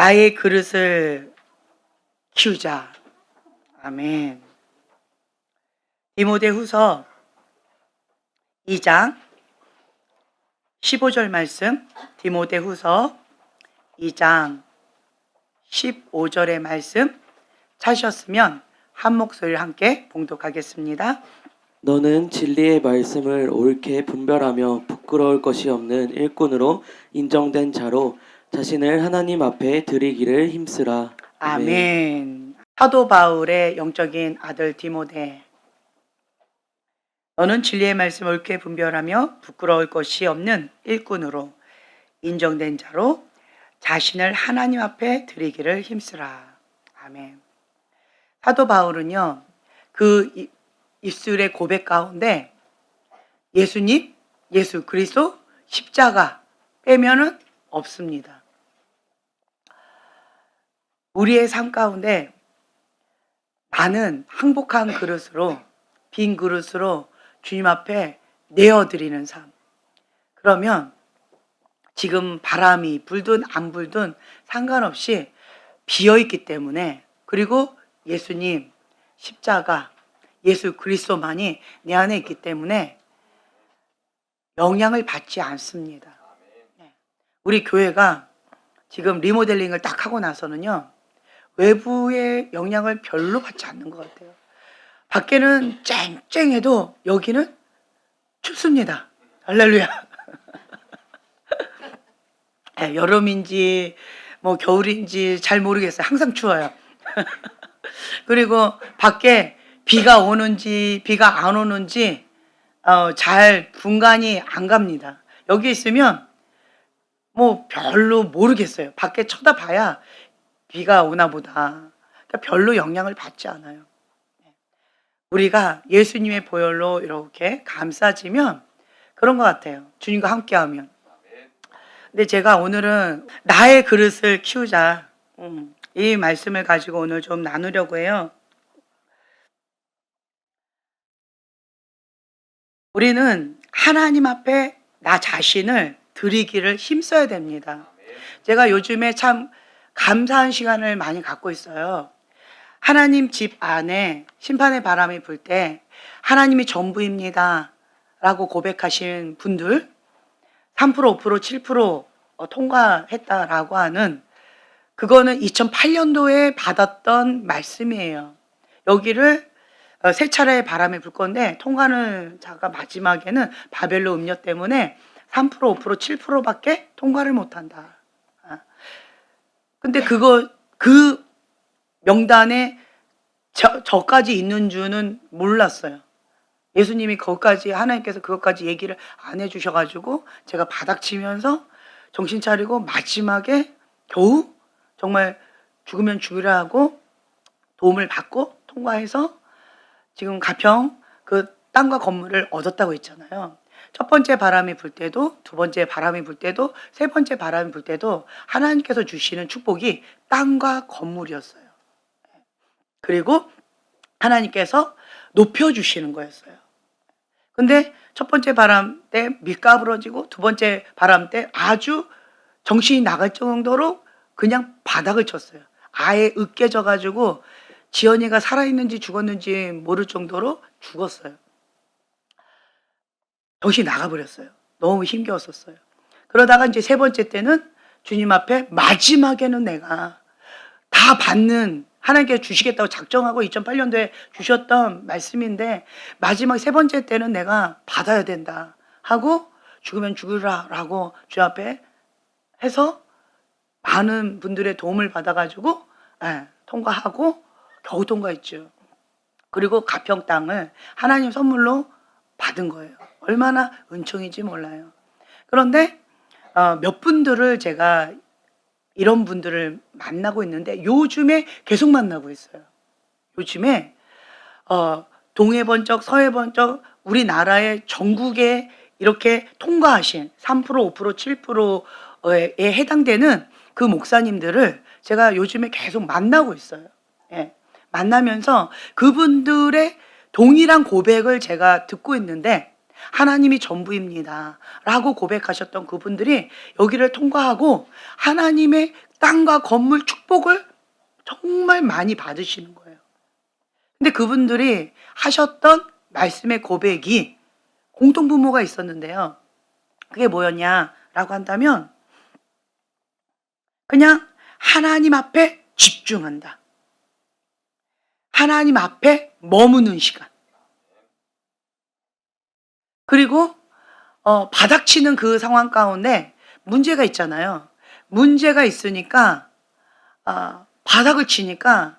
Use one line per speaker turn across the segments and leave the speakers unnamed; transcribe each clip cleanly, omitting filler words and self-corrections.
나의 그릇을 키우자. 아멘. 디모데후서 2장 15절 말씀, 디모데후서 2장 15절의 말씀 찾으셨으면 한 목소리를 함께 봉독하겠습니다.
너는 진리의 말씀을 옳게 분별하며 부끄러울 것이 없는 일꾼으로 인정된 자로 자신을 하나님 앞에 드리기를 힘쓰라.
아멘. 사도 바울의 영적인 아들 디모데, 너는 진리의 말씀을 옳게 분별하며 부끄러울 것이 없는 일꾼으로 인정된 자로 자신을 하나님 앞에 드리기를 힘쓰라. 아멘. 사도 바울은요, 그 입술의 고백 가운데 예수님, 예수 그리스도, 십자가 빼면은 없습니다. 우리의 삶 가운데 나는 항복한 그릇으로, 빈 그릇으로 주님 앞에 내어드리는 삶. 그러면 지금 바람이 불든 안 불든 상관없이 비어있기 때문에, 그리고 예수님, 십자가, 예수 그리스도만이 내 안에 있기 때문에 영향을 받지 않습니다. 우리 교회가 지금 리모델링을 딱 하고 나서는요, 외부의 영향을 별로 받지 않는 것 같아요. 밖에는 쨍쨍해도 여기는 춥습니다. 할렐루야. 여름인지 뭐 겨울인지 잘 모르겠어요. 항상 추워요. 그리고 밖에 비가 오는지 비가 안 오는지 잘 분간이 안 갑니다. 여기 있으면 뭐 별로 모르겠어요. 밖에 쳐다봐야 비가 오나 보다. 그러니까 별로 영향을 받지 않아요. 우리가 예수님의 보혈로 이렇게 감싸지면 그런 것 같아요. 주님과 함께하면. 근데 제가 오늘은 나의 그릇을 키우자, 이 말씀을 가지고 오늘 좀 나누려고 해요. 우리는 하나님 앞에 나 자신을 드리기를 힘써야 됩니다. 제가 요즘에 참 감사한 시간을 많이 갖고 있어요. 하나님 집 안에 심판의 바람이 불 때 하나님이 전부입니다 라고 고백하신 분들, 3%, 5%, 7% 통과했다라고 하는, 그거는 2008년도에 받았던 말씀이에요. 여기를 세 차례의 바람이 불 건데 통과는 자가 마지막에는 바벨로 음료 때문에 3%, 5%, 7%밖에 통과를 못한다. 근데 그 명단에 저까지 있는 줄은 몰랐어요. 예수님이 거기까지, 하나님께서 그것까지 얘기를 안 해주셔가지고 제가 바닥치면서 정신 차리고 마지막에 겨우 정말 죽으면 죽으라 하고 도움을 받고 통과해서 지금 가평 그 땅과 건물을 얻었다고 했잖아요. 첫 번째 바람이 불 때도, 두 번째 바람이 불 때도, 세 번째 바람이 불 때도 하나님께서 주시는 축복이 땅과 건물이었어요. 그리고 하나님께서 높여주시는 거였어요. 근데 첫 번째 바람 때 밀가부러지고, 두 번째 바람 때 아주 정신이 나갈 정도로 그냥 바닥을 쳤어요. 아예 으깨져가지고 지연이가 살아있는지 죽었는지 모를 정도로 죽었어요. 정신이 나가버렸어요. 너무 힘겨웠었어요. 그러다가 이제 세 번째 때는 주님 앞에 마지막에는 내가 다 받는, 하나님께서 주시겠다고 작정하고 2008년도에 주셨던 말씀인데 마지막 세 번째 때는 내가 받아야 된다 하고 죽으면 죽으라 라고 주 앞에 해서 많은 분들의 도움을 받아가지고 통과하고 겨우 통과했죠. 그리고 가평 땅을 하나님 선물로 받은 거예요. 얼마나 은총인지 몰라요. 그런데 몇 분들을 제가 이런 분들을 만나고 있는데 요즘에 계속 만나고 있어요. 요즘에 동해 번쩍 서해 번쩍 우리나라의 전국에 이렇게 통과하신 3%, 5%, 7%에 해당되는 그 목사님들을 제가 요즘에 계속 만나고 있어요. 만나면서 그분들의 동일한 고백을 제가 듣고 있는데, 하나님이 전부입니다 라고 고백하셨던 그분들이 여기를 통과하고 하나님의 땅과 건물 축복을 정말 많이 받으시는 거예요. 근데 그분들이 하셨던 말씀의 고백이 공통부모가 있었는데요. 그게 뭐였냐라고 한다면 그냥 하나님 앞에 집중한다. 하나님 앞에 머무는 시간. 그리고 바닥치는 그 상황 가운데 문제가 있잖아요. 문제가 있으니까 바닥을 치니까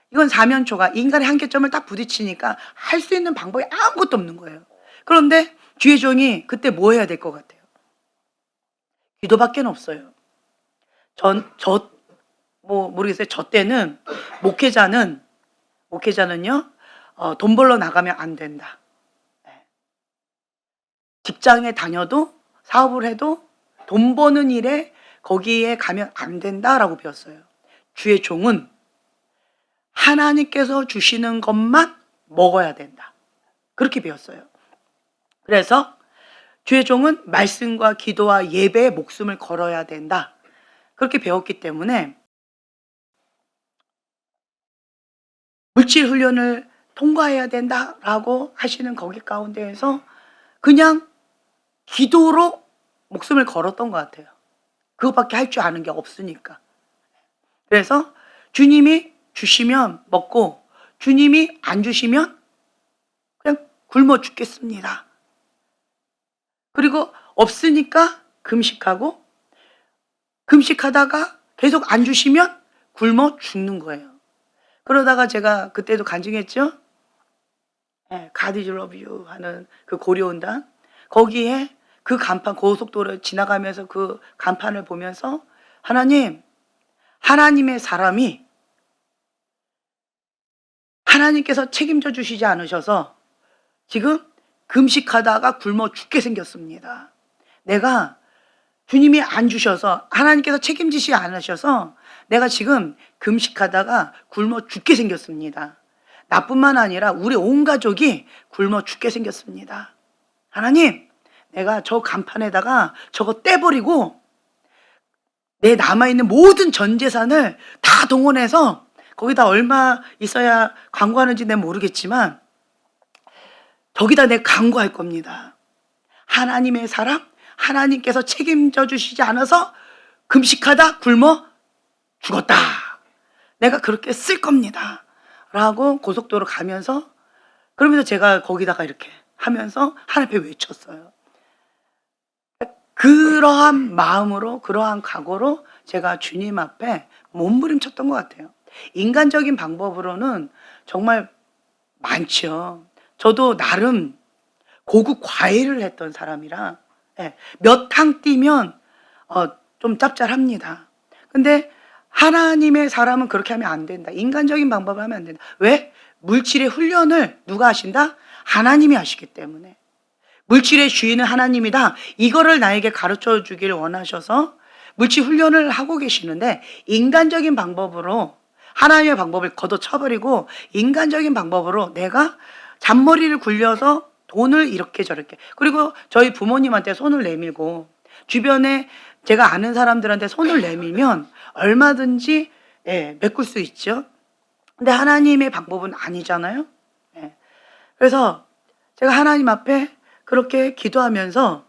이건 사면초가 인간의 한계점을 딱 부딪히니까 할 수 있는 방법이 아무것도 없는 거예요. 그런데 주의 종이 그때 뭐 해야 될 것 같아요? 기도밖에 없어요. 모르겠어요. 저 때는 목회자는요, 돈 벌러 나가면 안 된다. 직장에 다녀도 사업을 해도 돈 버는 일에 거기에 가면 안 된다라고 배웠어요. 주의 종은 하나님께서 주시는 것만 먹어야 된다. 그렇게 배웠어요. 그래서 주의 종은 말씀과 기도와 예배에 목숨을 걸어야 된다. 그렇게 배웠기 때문에 물질 훈련을 통과해야 된다라고 하시는 거기 가운데에서 그냥 기도로 목숨을 걸었던 것 같아요. 그것밖에 할 줄 아는 게 없으니까. 그래서 주님이 주시면 먹고 주님이 안 주시면 그냥 굶어 죽겠습니다. 그리고 없으니까 금식하고 금식하다가 계속 안 주시면 굶어 죽는 거예요. 그러다가 제가 그때도 간증했죠. God is love you 하는 그 고려온단 거기에 그 간판 고속도로 지나가면서 그 간판을 보면서 하나님의 사람이 하나님께서 책임져 주시지 않으셔서 지금 금식하다가 굶어 죽게 생겼습니다. 내가 주님이 안 주셔서 하나님께서 책임지시 않으셔서 내가 지금 금식하다가 굶어 죽게 생겼습니다. 나뿐만 아니라 우리 온 가족이 굶어 죽게 생겼습니다. 하나님, 내가 저 간판에다가 저거 떼버리고 내 남아있는 모든 전 재산을 다 동원해서 거기다 얼마 있어야 광고하는지 내가 모르겠지만 저기다 내가 광고할 겁니다. 하나님의 사람, 하나님께서 책임져 주시지 않아서 금식하다 굶어 죽었다. 내가 그렇게 쓸 겁니다. 라고 고속도로 가면서 그러면서 제가 거기다가 이렇게 하면서 하나님 앞에 외쳤어요. 그러한 마음으로 그러한 각오로 제가 주님 앞에 몸부림쳤던 것 같아요. 인간적인 방법으로는 정말 많죠. 저도 나름 고급 과외를 했던 사람이라 몇 탕 뛰면 좀 짭짤합니다. 근데 하나님의 사람은 그렇게 하면 안 된다. 인간적인 방법을 하면 안 된다. 왜? 물질의 훈련을 누가 하신다? 하나님이 하시기 때문에. 물질의 주인은 하나님이다. 이거를 나에게 가르쳐 주기를 원하셔서 물질 훈련을 하고 계시는데 인간적인 방법으로 하나님의 방법을 걷어쳐버리고 인간적인 방법으로 내가 잔머리를 굴려서 돈을 이렇게 저렇게 그리고 저희 부모님한테 손을 내밀고 주변에 제가 아는 사람들한테 손을 내밀면 얼마든지 메꿀 수 있죠. 근데 하나님의 방법은 아니잖아요. 그래서 제가 하나님 앞에 그렇게 기도하면서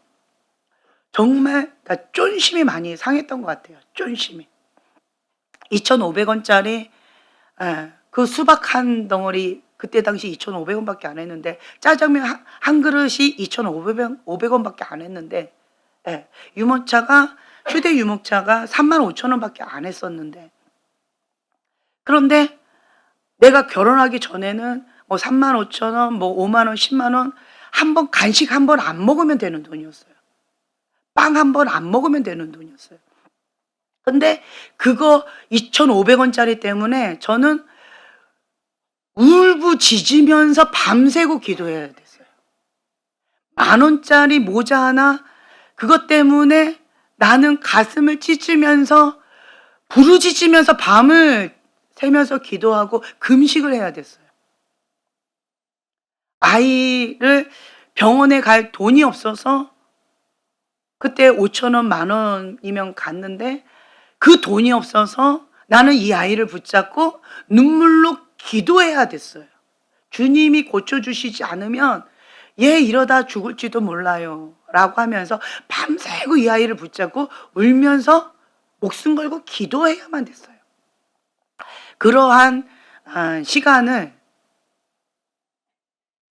정말 쫀심이 많이 상했던 것 같아요. 쫀심이. 2,500원짜리 그 수박 한 덩어리 그때 당시 2,500원밖에 안 했는데 짜장면 한 그릇이 2,500원밖에 안 했는데 유모차가 휴대 유모차가 35,000원밖에 안 했었는데 그런데 내가 결혼하기 전에는 뭐 35,000원, 뭐 5만 원, 10만 원 한 번 간식 한 번 안 먹으면 되는 돈이었어요. 빵 한 번 안 먹으면 되는 돈이었어요. 근데 그거 2,500원짜리 때문에 저는 울부짖으면서 밤새고 기도해야 됐어요. 10,000원짜리 모자 하나 그것 때문에 나는 가슴을 찢으면서 부르짖으면서 밤을 새면서 기도하고 금식을 해야 됐어요. 아이를 병원에 갈 돈이 없어서 그때 5,000원, 10,000원이면 갔는데 그 돈이 없어서 나는 이 아이를 붙잡고 눈물로 기도해야 됐어요. 주님이 고쳐주시지 않으면 얘 이러다 죽을지도 몰라요 라고 하면서 밤새고 이 아이를 붙잡고 울면서 목숨 걸고 기도해야만 됐어요. 그러한 시간을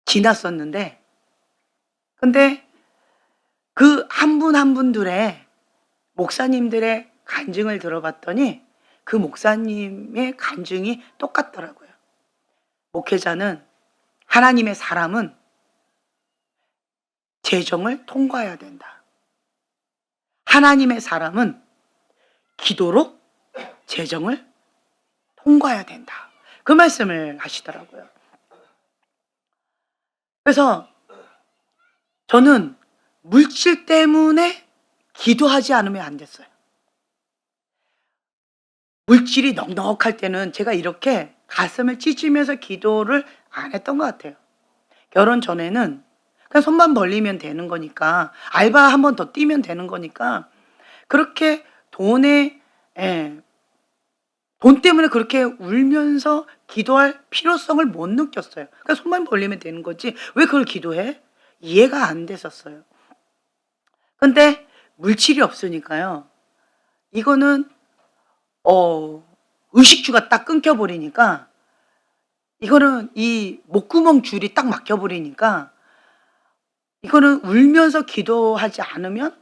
지났었는데, 근데 그 한 분 한 분들의 목사님들의 간증을 들어봤더니 그 목사님의 간증이 똑같더라고요. 목회자는, 하나님의 사람은 재정을 통과해야 된다. 하나님의 사람은 기도로 재정을 통과해야 된다. 그 말씀을 하시더라고요. 그래서 저는 물질 때문에 기도하지 않으면 안 됐어요. 물질이 넉넉할 때는 제가 이렇게 가슴을 찢으면서 기도를 안 했던 것 같아요. 결혼 전에는 그냥 손만 벌리면 되는 거니까, 알바 한 번 더 뛰면 되는 거니까, 그렇게 돈 때문에 그렇게 울면서 기도할 필요성을 못 느꼈어요. 그러니까 손만 벌리면 되는 거지 왜 그걸 기도해? 이해가 안 됐었어요. 근데 물질이 없으니까요, 이거는 의식주가 딱 끊겨버리니까, 이거는 이 목구멍 줄이 딱 막혀버리니까, 이거는 울면서 기도하지 않으면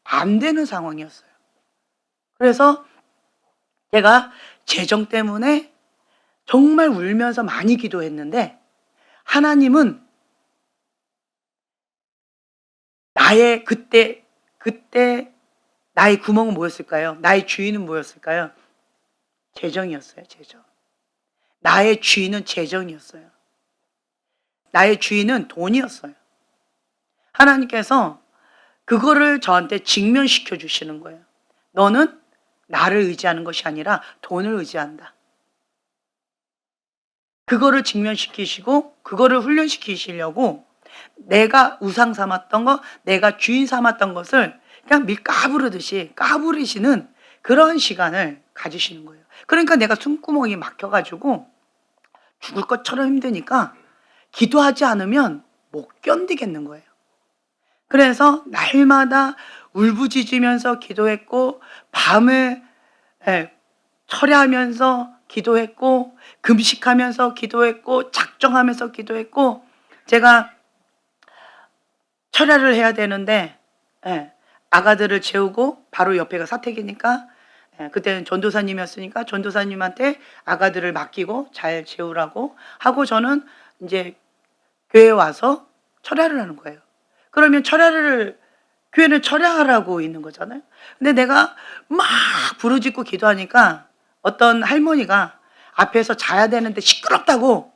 안 되는 상황이었어요. 그래서 제가 재정 때문에 정말 울면서 많이 기도했는데, 하나님은 나의 그때 나의 구멍은 뭐였을까요? 나의 주인은 뭐였을까요? 재정이었어요. 재정. 나의 주인은 재정이었어요. 나의 주인은 돈이었어요. 하나님께서 그거를 저한테 직면시켜 주시는 거예요. 너는 나를 의지하는 것이 아니라 돈을 의지한다. 그거를 직면시키시고 그거를 훈련시키시려고 내가 우상 삼았던 거, 내가 주인 삼았던 것을 그냥 밀 까부르시는 그런 시간을 가지시는 거예요. 그러니까 내가 숨구멍이 막혀가지고 죽을 것처럼 힘드니까 기도하지 않으면 못 견디겠는 거예요. 그래서 날마다 울부짖으면서 기도했고, 밤을 철야하면서 기도했고, 금식하면서 기도했고, 작정하면서 기도했고, 제가 철야를 해야 되는데 아가들을 재우고 바로 옆에가 사택이니까, 그때는 전도사님이었으니까 전도사님한테 아가들을 맡기고 잘 재우라고 하고, 저는 이제 교회에 와서 철야를 하는 거예요. 그러면 교회는 철야하라고 있는 거잖아요. 근데 내가 막 부르짖고 기도하니까 어떤 할머니가 앞에서 자야 되는데 시끄럽다고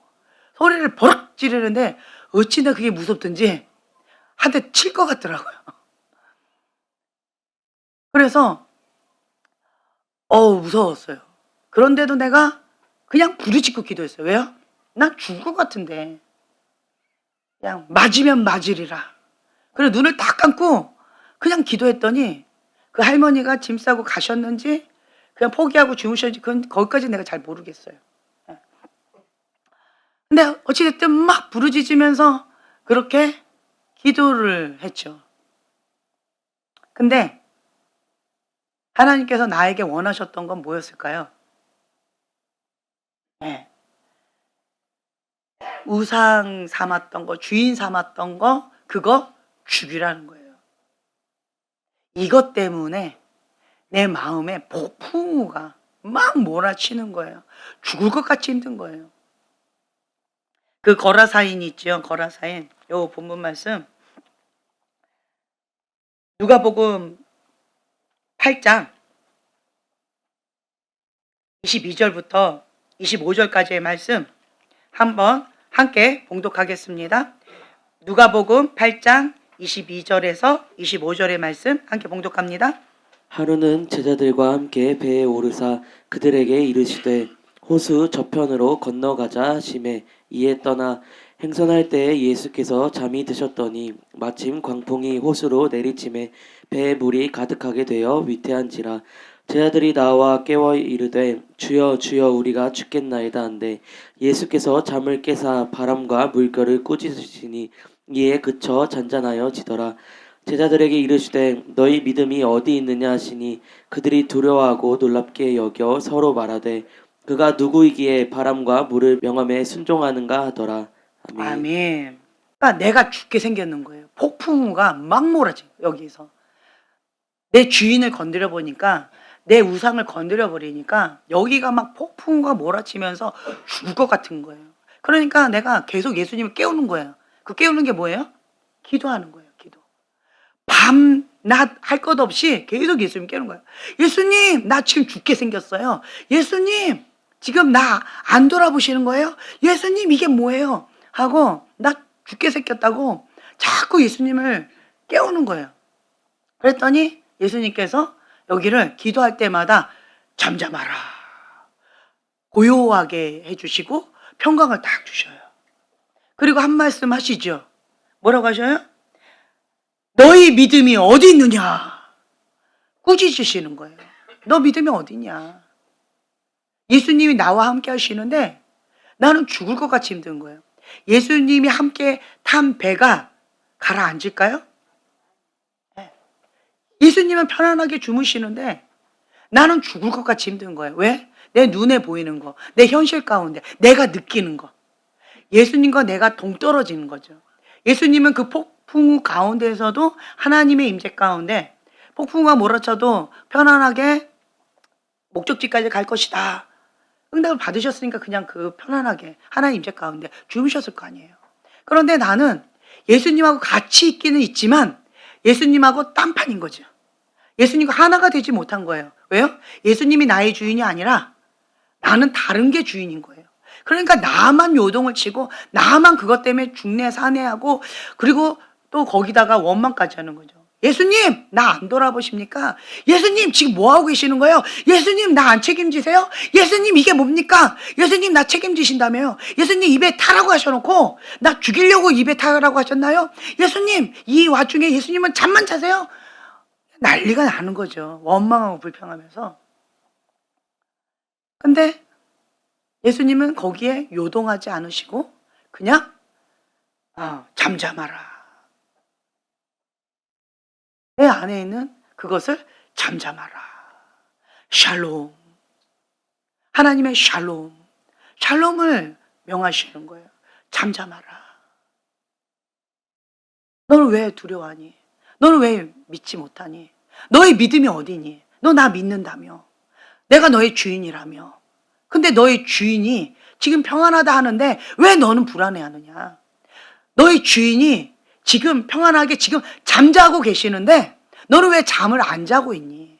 소리를 버럭 지르는데, 어찌나 그게 무섭든지 한 대 칠 것 같더라고요. 그래서 무서웠어요. 그런데도 내가 그냥 부르짖고 기도했어요. 왜요? 난 죽을 것 같은데 그냥 맞으면 맞으리라. 그래서 눈을 딱 감고 그냥 기도했더니 그 할머니가 짐 싸고 가셨는지 그냥 포기하고 주무셨는지, 그건 거기까지 내가 잘 모르겠어요. 근데 어찌됐든 막 부르짖으면서 그렇게 기도를 했죠. 근데 하나님께서 나에게 원하셨던 건 뭐였을까요? 우상 삼았던 거, 주인 삼았던 거, 그거 죽이라는 거예요. 이것 때문에 내 마음에 폭풍우가 막 몰아치는 거예요. 죽을 것 같이 힘든 거예요. 그 거라사인 있죠. 거라사인. 요 본문 말씀 누가복음 8장 22절부터 25절까지의 말씀 한번 함께 봉독하겠습니다. 누가복음 8장 22절에서 25절의 말씀 함께 봉독합니다.
하루는 제자들과 함께 배에 오르사 그들에게 이르시되 호수 저편으로 건너가자 하시매 이에 떠나 행선할 때에 예수께서 잠이 드셨더니 마침 광풍이 호수로 내리침에 배에 물이 가득하게 되어 위태한지라 제자들이 나와 깨워 이르되 주여 주여 우리가 죽겠나이다 한데 예수께서 잠을 깨사 바람과 물결을 꾸짖으시니 이에 그쳐 잔잔하여 지더라. 제자들에게 이르시되 너희 믿음이 어디 있느냐 하시니 그들이 두려워하고 놀랍게 여겨 서로 말하되 그가 누구이기에 바람과 물을 명함에 순종하는가 하더라. 아멘.
아멘. 그러니까 내가 죽게 생겼는 거예요. 폭풍우가 막 몰아치고 여기서 내 주인을 건드려 보니까 내 우상을 건드려 버리니까 여기가 막 폭풍우가 몰아치면서 죽을 것 같은 거예요. 그러니까 내가 계속 예수님을 깨우는 거예요. 그 깨우는 게 뭐예요? 기도하는 거예요. 기도. 밤, 낮 할 것 없이 계속 예수님 깨우는 거예요. 예수님, 나 지금 죽게 생겼어요. 예수님, 지금 나 안 돌아보시는 거예요? 예수님, 이게 뭐예요? 하고 나 죽게 생겼다고 자꾸 예수님을 깨우는 거예요. 그랬더니 예수님께서 여기를 기도할 때마다 잠잠하라, 고요하게 해주시고 평강을 딱 주셔요. 그리고 한 말씀 하시죠. 뭐라고 하셔요? 너희 믿음이 어디 있느냐? 꾸짖으시는 거예요. 너 믿음이 어디냐? 예수님이 나와 함께 하시는데 나는 죽을 것 같이 힘든 거예요. 예수님이 함께 탄 배가 가라앉을까요? 예수님은 편안하게 주무시는데 나는 죽을 것 같이 힘든 거예요. 왜? 내 눈에 보이는 거, 내 현실 가운데 내가 느끼는 거. 예수님과 내가 동떨어지는 거죠. 예수님은 그 폭풍우 가운데에서도 하나님의 임재 가운데 폭풍우가 몰아쳐도 편안하게 목적지까지 갈 것이다. 응답을 받으셨으니까 그냥 그 편안하게 하나님 임재 가운데 주무셨을 거 아니에요. 그런데 나는 예수님하고 같이 있기는 있지만 예수님하고 딴판인 거죠. 예수님과 하나가 되지 못한 거예요. 왜요? 예수님이 나의 주인이 아니라 나는 다른 게 주인인 거예요. 그러니까 나만 요동을 치고 나만 그것 때문에 중내산해하고 그리고 또 거기다가 원망까지 하는 거죠. 예수님, 나 안 돌아보십니까? 예수님, 지금 뭐 하고 계시는 거예요? 예수님, 나 안 책임지세요? 예수님, 이게 뭡니까? 예수님, 나 책임지신다며요? 예수님, 입에 타라고 하셔놓고 나 죽이려고 입에 타라고 하셨나요? 예수님, 이 와중에 예수님은 잠만 자세요? 난리가 나는 거죠. 원망하고 불평하면서. 근데 예수님은 거기에 요동하지 않으시고 그냥 잠잠하라. 내 안에 있는 그것을 잠잠하라. 샬롬. 하나님의 샬롬. 샬롬을 명하시는 거예요. 잠잠하라. 너는 왜 두려워하니? 너는 왜 믿지 못하니? 너의 믿음이 어디니? 너 나 믿는다며. 내가 너의 주인이라며. 근데 너의 주인이 지금 평안하다 하는데 왜 너는 불안해하느냐? 너의 주인이 지금 평안하게 지금 잠자고 계시는데 너는 왜 잠을 안 자고 있니?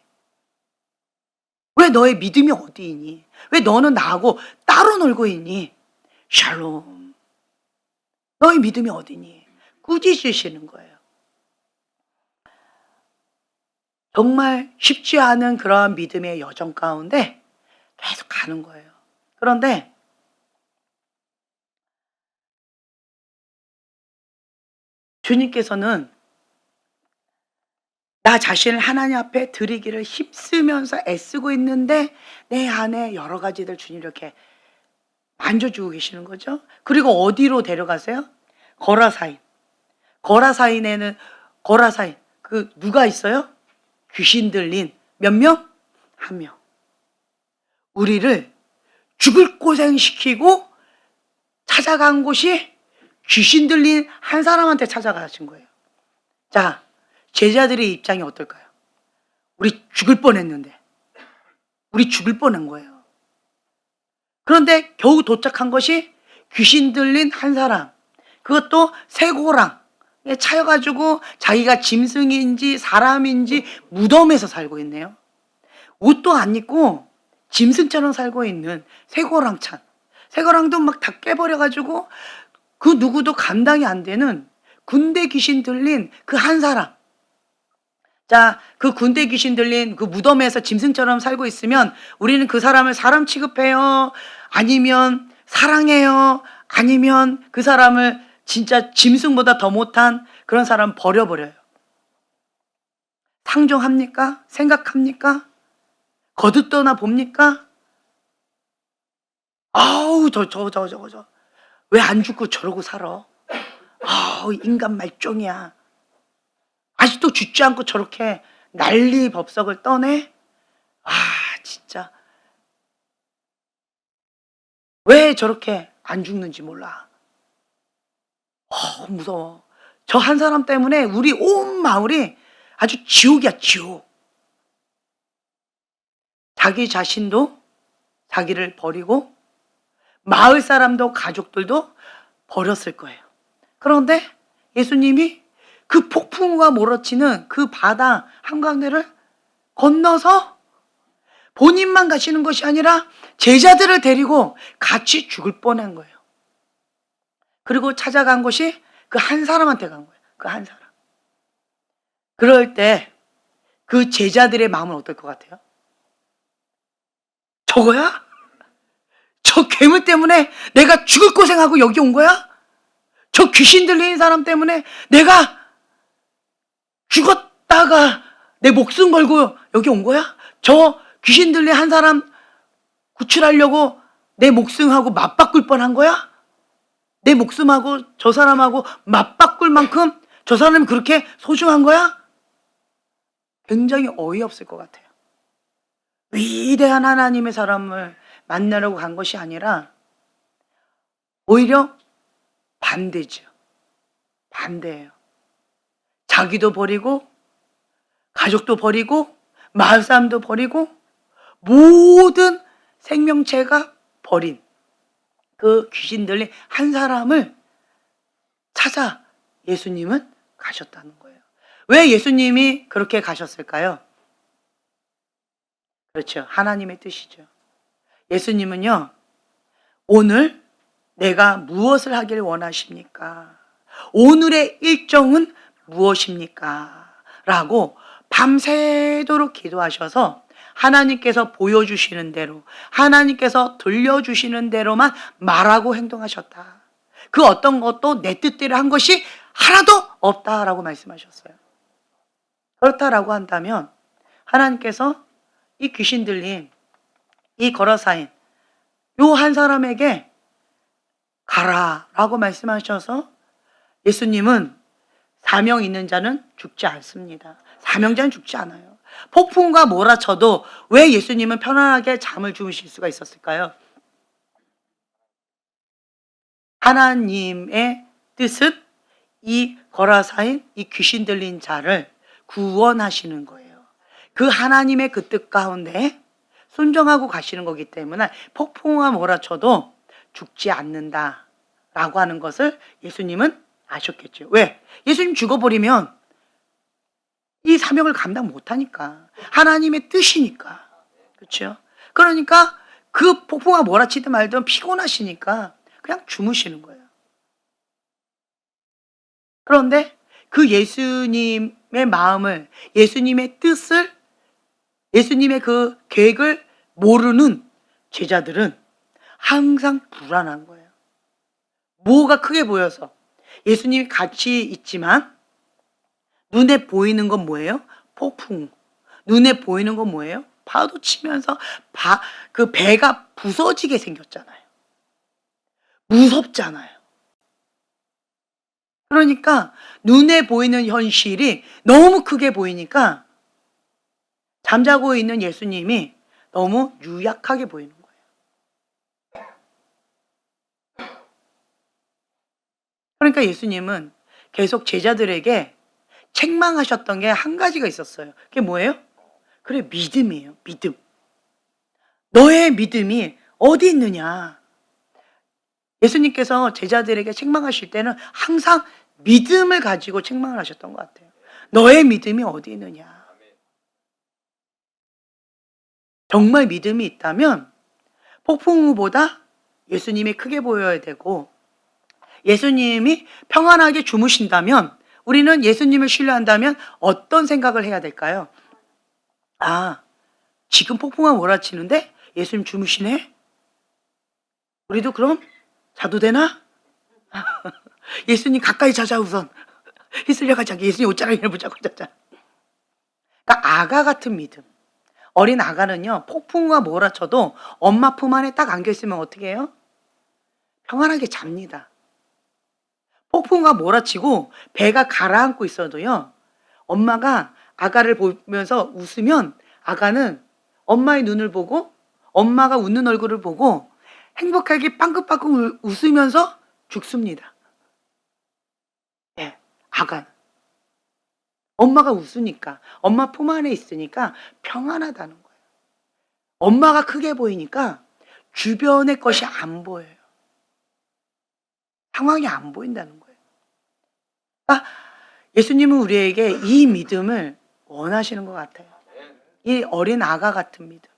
왜 너의 믿음이 어디 있니? 왜 너는 나하고 따로 놀고 있니? 샬롬. 너의 믿음이 어디니? 꾸짖으시는 거예요. 정말 쉽지 않은 그러한 믿음의 여정 가운데 계속 가는 거예요. 그런데 주님께서는 나 자신을 하나님 앞에 드리기를 힘쓰면서 애쓰고 있는데 내 안에 여러 가지들 주님 이렇게 만져주고 계시는 거죠. 그리고 어디로 데려가세요? 거라사인. 거라사인 그 누가 있어요? 귀신 들린 몇 명? 한 명. 우리를 죽을 고생시키고 찾아간 곳이 귀신 들린 한 사람한테 찾아가신 거예요. 자, 제자들의 입장이 어떨까요? 우리 죽을 뻔했는데. 우리 죽을 뻔한 거예요. 그런데 겨우 도착한 것이 귀신 들린 한 사람. 그것도 쇠고랑에 차여가지고 자기가 짐승인지 사람인지 무덤에서 살고 있네요. 옷도 안 입고 짐승처럼 살고 있는 쇠고랑찬. 쇠고랑도 막 다 깨버려가지고 그 누구도 감당이 안 되는 군대 귀신 들린 그 한 사람. 자, 그 군대 귀신 들린 그 무덤에서 짐승처럼 살고 있으면 우리는 그 사람을 사람 취급해요? 아니면 사랑해요? 아니면 그 사람을 진짜 짐승보다 더 못한 그런 사람 버려버려요? 상종합니까? 생각합니까? 거듭떠나 봅니까? 아우, 왜 안 죽고 저러고 살아? 아우, 인간 말종이야. 아직도 죽지 않고 저렇게 난리 법석을 떠내? 아, 진짜. 왜 저렇게 안 죽는지 몰라. 무서워. 저 한 사람 때문에 우리 온 마을이 아주 지옥이야, 지옥. 자기 자신도 자기를 버리고 마을 사람도 가족들도 버렸을 거예요. 그런데 예수님이 그 폭풍우가 몰아치는 그 바다 한가운데를 건너서 본인만 가시는 것이 아니라 제자들을 데리고 같이 죽을 뻔한 거예요. 그리고 찾아간 곳이 그 한 사람한테 간 거예요. 그 한 사람. 그럴 때 그 제자들의 마음은 어떨 것 같아요? 저거야? 저 괴물 때문에 내가 죽을 고생하고 여기 온 거야? 저 귀신 들리는 사람 때문에 내가 죽었다가 내 목숨 걸고 여기 온 거야? 저 귀신 들린 한 사람 구출하려고 내 목숨하고 맞바꿀 뻔한 거야? 내 목숨하고 저 사람하고 맞바꿀 만큼 저 사람이 그렇게 소중한 거야? 굉장히 어이없을 것 같아요. 위대한 하나님의 사람을 만나려고 간 것이 아니라 오히려 반대죠. 반대예요. 자기도 버리고 가족도 버리고 마을 사람도 버리고 모든 생명체가 버린 그 귀신 들린 한 사람을 찾아 예수님은 가셨다는 거예요. 왜 예수님이 그렇게 가셨을까요? 그렇죠. 하나님의 뜻이죠. 예수님은요, 오늘 내가 무엇을 하길 원하십니까? 오늘의 일정은 무엇입니까? 라고 밤새도록 기도하셔서 하나님께서 보여주시는 대로, 하나님께서 들려주시는 대로만 말하고 행동하셨다. 그 어떤 것도 내 뜻대로 한 것이 하나도 없다라고 말씀하셨어요. 그렇다라고 한다면 하나님께서 이 귀신 들린 이 거라사인 요 한 사람에게 가라라고 말씀하셔서 예수님은 사명 있는 자는 죽지 않습니다. 사명자는 죽지 않아요. 폭풍과 몰아쳐도 왜 예수님은 편안하게 잠을 주무실 수가 있었을까요? 하나님의 뜻은 이 거라사인, 이 귀신 들린 자를 구원하시는 거예요. 그 하나님의 그 뜻 가운데 순종하고 가시는 거기 때문에 폭풍과 몰아쳐도 죽지 않는다라고 하는 것을 예수님은 아셨겠죠. 왜? 예수님 죽어버리면 이 사명을 감당 못하니까. 하나님의 뜻이니까. 그렇죠? 그러니까 그 폭풍과 몰아치든 말든 피곤하시니까 그냥 주무시는 거예요. 그런데 그 예수님의 마음을, 예수님의 뜻을, 예수님의 그 계획을 모르는 제자들은 항상 불안한 거예요. 뭐가 크게 보여서 예수님이 같이 있지만 눈에 보이는 건 뭐예요? 폭풍. 눈에 보이는 건 뭐예요? 파도 치면서 그 배가 부서지게 생겼잖아요. 무섭잖아요. 그러니까 눈에 보이는 현실이 너무 크게 보이니까 잠자고 있는 예수님이 너무 유약하게 보이는 거예요. 그러니까 예수님은 계속 제자들에게 책망하셨던 게 한 가지가 있었어요. 그게 뭐예요? 그래, 믿음이에요. 믿음. 너의 믿음이 어디 있느냐? 예수님께서 제자들에게 책망하실 때는 항상 믿음을 가지고 책망을 하셨던 것 같아요. 너의 믿음이 어디 있느냐? 정말 믿음이 있다면 폭풍우보다 예수님이 크게 보여야 되고, 예수님이 평안하게 주무신다면, 우리는 예수님을 신뢰한다면 어떤 생각을 해야 될까요? 아, 지금 폭풍우가 몰아치는데 예수님 주무시네? 우리도 그럼 자도 되나? 예수님 가까이 자자 우선. 휘슬려 가자. 예수님 옷자락을 보자고 자자. 그러니까 아가 같은 믿음. 어린 아가는요, 폭풍우가 몰아쳐도 엄마 품 안에 딱 안겨 있으면 어떻게 해요? 평안하게 잡니다. 폭풍우가 몰아치고 배가 가라앉고 있어도요, 엄마가 아가를 보면서 웃으면 아가는 엄마의 눈을 보고 엄마가 웃는 얼굴을 보고 행복하게 빵긋빵긋 웃으면서 죽습니다. 예, 아가는. 엄마가 웃으니까, 엄마 품 안에 있으니까 평안하다는 거예요. 엄마가 크게 보이니까 주변의 것이 안 보여요. 상황이 안 보인다는 거예요. 그러니까 예수님은 우리에게 이 믿음을 원하시는 것 같아요. 이 어린 아가 같은 믿음.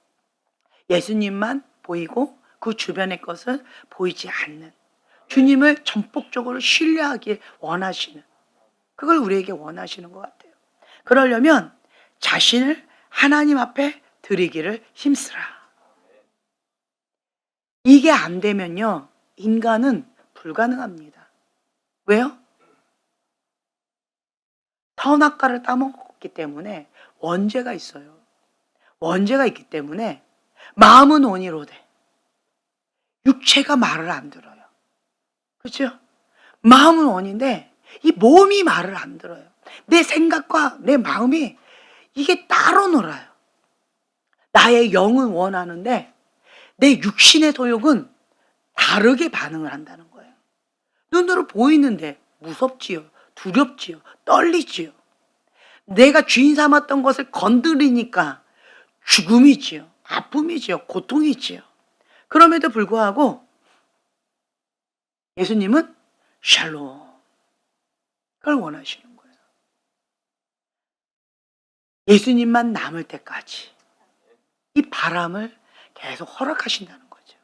예수님만 보이고 그 주변의 것은 보이지 않는, 주님을 전폭적으로 신뢰하길 원하시는, 그걸 우리에게 원하시는 것 같아요. 그러려면 자신을 하나님 앞에 드리기를 힘쓰라. 이게 안 되면요, 인간은 불가능합니다. 왜요? 선악과를 따먹었기 때문에 원죄가 있어요. 원죄가 있기 때문에 마음은 원이로되 육체가 말을 안 들어요. 그렇죠? 마음은 원인데 이 몸이 말을 안 들어요. 내 생각과 내 마음이 이게 따로 놀아요. 나의 영은 원하는데 내 육신의 소욕은 다르게 반응을 한다는 거예요. 눈으로 보이는데 무섭지요, 두렵지요, 떨리지요. 내가 주인 삼았던 것을 건드리니까 죽음이지요, 아픔이지요, 고통이지요. 그럼에도 불구하고 예수님은 샬롬, 그걸 원하시는 거예요. 예수님만 남을 때까지 이 바람을 계속 허락하신다는 거죠.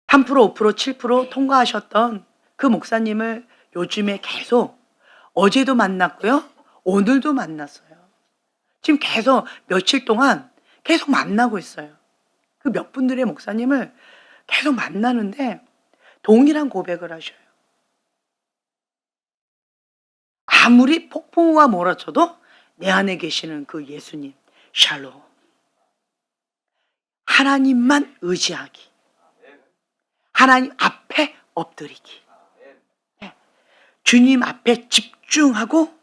3%, 5%, 7% 통과하셨던 그 목사님을 요즘에 계속 어제도 만났고요, 오늘도 만났어요. 지금 계속 며칠 동안 계속 만나고 있어요. 그 몇 분들의 목사님을 계속 만나는데 동일한 고백을 하셔요. 아무리 폭풍우가 몰아쳐도 내 안에 계시는 그 예수님, 샬롬. 하나님만 의지하기. 하나님 앞에 엎드리기. 주님 앞에 집중하고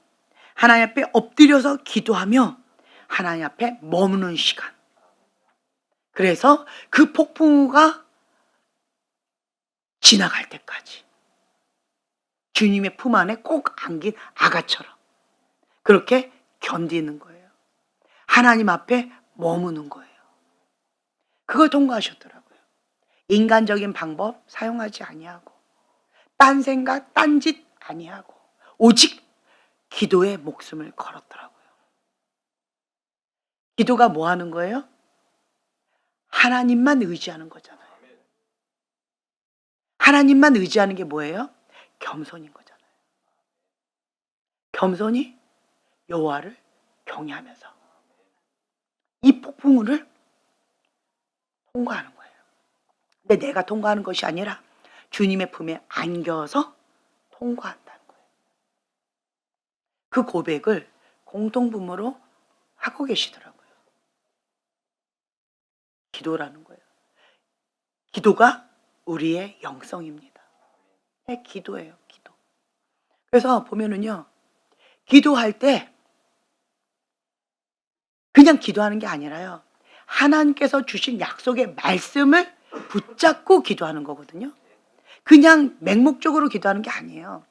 하나님 앞에 엎드려서 기도하며 하나님 앞에 머무는 시간. 그래서 그 폭풍우가 지나갈 때까지 주님의 품 안에 꼭 안긴 아가처럼 그렇게 견디는 거예요. 하나님 앞에 머무는 거예요. 그걸 통과하셨더라고요. 인간적인 방법 사용하지 아니하고 딴 생각, 딴짓 아니하고 오직 기도에 목숨을 걸었더라고요. 기도가 뭐 하는 거예요? 하나님만 의지하는 거잖아요. 하나님만 의지하는 게 뭐예요? 겸손인 거잖아요. 겸손이 여호와를 경외하면서 이 폭풍우를 통과하는 거예요. 근데 내가 통과하는 것이 아니라 주님의 품에 안겨서 통과한다는 거예요. 그 고백을 공통분모로 하고 계시더라고요. 기도라는 거예요. 기도가 우리의 영성입니다. 네, 기도예요, 기도. 그래서 보면은요, 기도할 때 그냥 기도하는 게 아니라요, 하나님께서 주신 약속의 말씀을 붙잡고 기도하는 거거든요. 그냥 맹목적으로 기도하는 게 아니에요.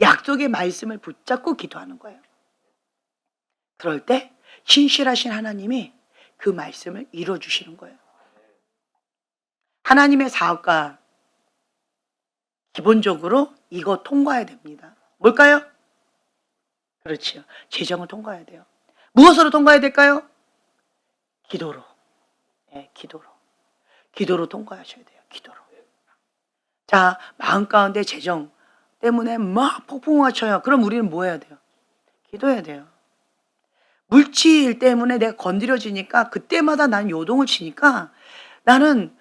약속의 말씀을 붙잡고 기도하는 거예요. 그럴 때 신실하신 하나님이 그 말씀을 이루어주시는 거예요. 하나님의 사업가 기본적으로 이거 통과해야 됩니다. 뭘까요? 그렇지요. 재정을 통과해야 돼요. 무엇으로 통과해야 될까요? 기도로. 네, 기도로. 기도로 통과하셔야 돼요. 기도로. 자, 마음 가운데 재정 때문에 막 폭풍우가 쳐요. 그럼 우리는 뭐 해야 돼요? 기도해야 돼요. 물질 때문에 내가 건드려지니까 그때마다 난 요동을 치니까 나는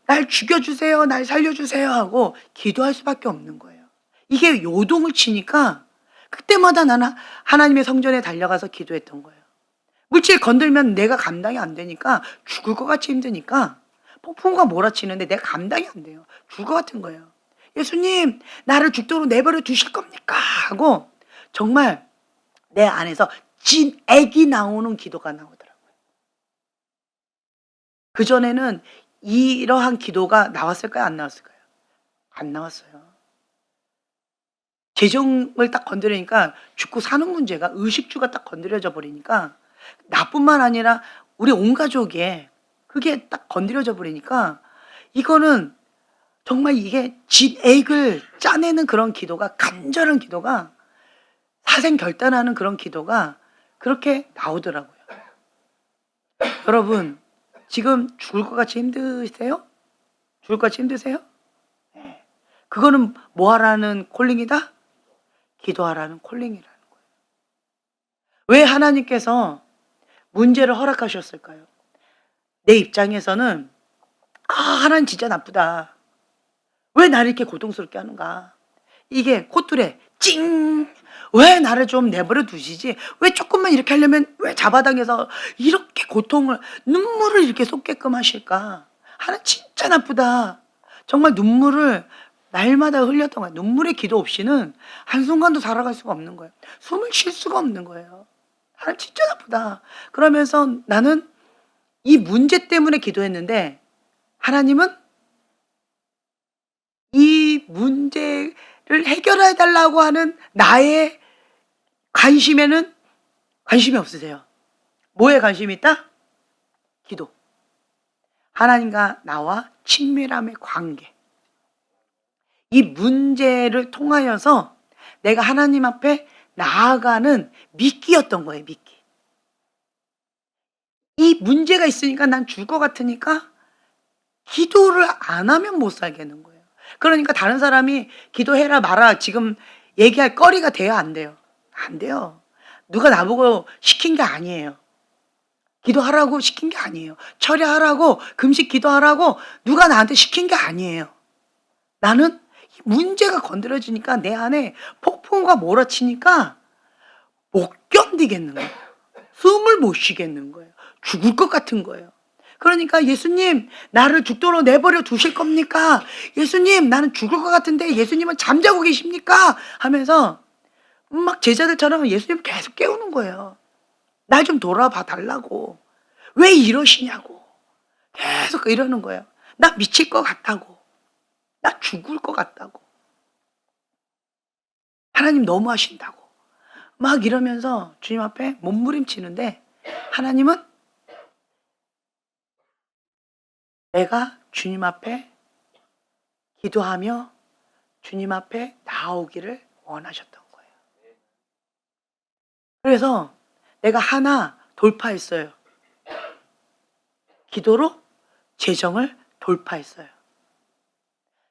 날 죽여주세요, 날 살려주세요 하고 기도할 수밖에 없는 거예요. 이게 요동을 치니까 그때마다 나는 하나님의 성전에 달려가서 기도했던 거예요. 물질 건들면 내가 감당이 안 되니까 죽을 것 같이 힘드니까 폭풍우가 몰아치는데 내가 감당이 안 돼요. 죽을 것 같은 거예요. 예수님, 나를 죽도록 내버려 두실 겁니까? 하고 정말 내 안에서 진액이 나오는 기도가 나오더라고요. 그전에는 이러한 기도가 나왔을까요? 안 나왔을까요? 안 나왔어요. 재정을 딱 건드리니까 죽고 사는 문제가, 의식주가 딱 건드려져 버리니까 나뿐만 아니라 우리 온 가족에 그게 딱 건드려져 버리니까 이거는 정말 이게 진액을 짜내는 그런 기도가, 간절한 기도가, 사생결단하는 그런 기도가 그렇게 나오더라고요. 여러분, 지금 죽을 것 같이 힘드세요? 죽을 것 같이 힘드세요? 네. 그거는 뭐 하라는 콜링이다? 기도하라는 콜링이라는 거예요. 왜 하나님께서 문제를 허락하셨을까요? 내 입장에서는 하나님 진짜 나쁘다. 왜 나를 이렇게 고통스럽게 하는가? 이게 콧뚜레 찡! 왜 나를 좀 내버려 두시지? 왜 조금만 이렇게 하려면 왜 잡아당겨서 이렇게 고통을, 눈물을 이렇게 쏟게끔 하실까? 하나님 진짜 나쁘다. 정말 눈물을 날마다 흘렸던 거예요. 눈물의 기도 없이는 한순간도 살아갈 수가 없는 거예요. 숨을 쉴 수가 없는 거예요. 하나님 진짜 나쁘다. 그러면서 나는 이 문제 때문에 기도했는데 하나님은 이 문제를 해결해 달라고 하는 나의 관심에는 관심이 없으세요. 뭐에 관심이 있다? 기도. 하나님과 나와 친밀함의 관계. 이 문제를 통하여서 내가 하나님 앞에 나아가는 미끼였던 거예요, 미끼. 이 문제가 있으니까 난 죽을 것 같으니까 기도를 안 하면 못 살겠는 거예요. 그러니까 다른 사람이 기도해라 마라 지금 얘기할 거리가 돼야 안 돼요. 안 돼요. 누가 나보고 시킨 게 아니에요. 기도하라고 시킨 게 아니에요. 철야하라고, 금식 기도하라고 누가 나한테 시킨 게 아니에요. 나는 문제가 건드려지니까 내 안에 폭풍우가 몰아치니까 못 견디겠는 거예요. 숨을 못 쉬겠는 거예요. 죽을 것 같은 거예요. 그러니까 예수님, 나를 죽도록 내버려 두실 겁니까? 예수님, 나는 죽을 것 같은데 예수님은 잠자고 계십니까? 하면서 막 제자들처럼 예수님 계속 깨우는 거예요. 날 좀 돌아봐 달라고. 왜 이러시냐고. 계속 이러는 거예요. 나 미칠 것 같다고. 나 죽을 것 같다고. 하나님 너무 하신다고. 막 이러면서 주님 앞에 몸부림치는데 하나님은 내가 주님 앞에 기도하며 주님 앞에 나오기를 원하셨던 거예요. 그래서 내가 하나 돌파했어요. 기도로 재정을 돌파했어요.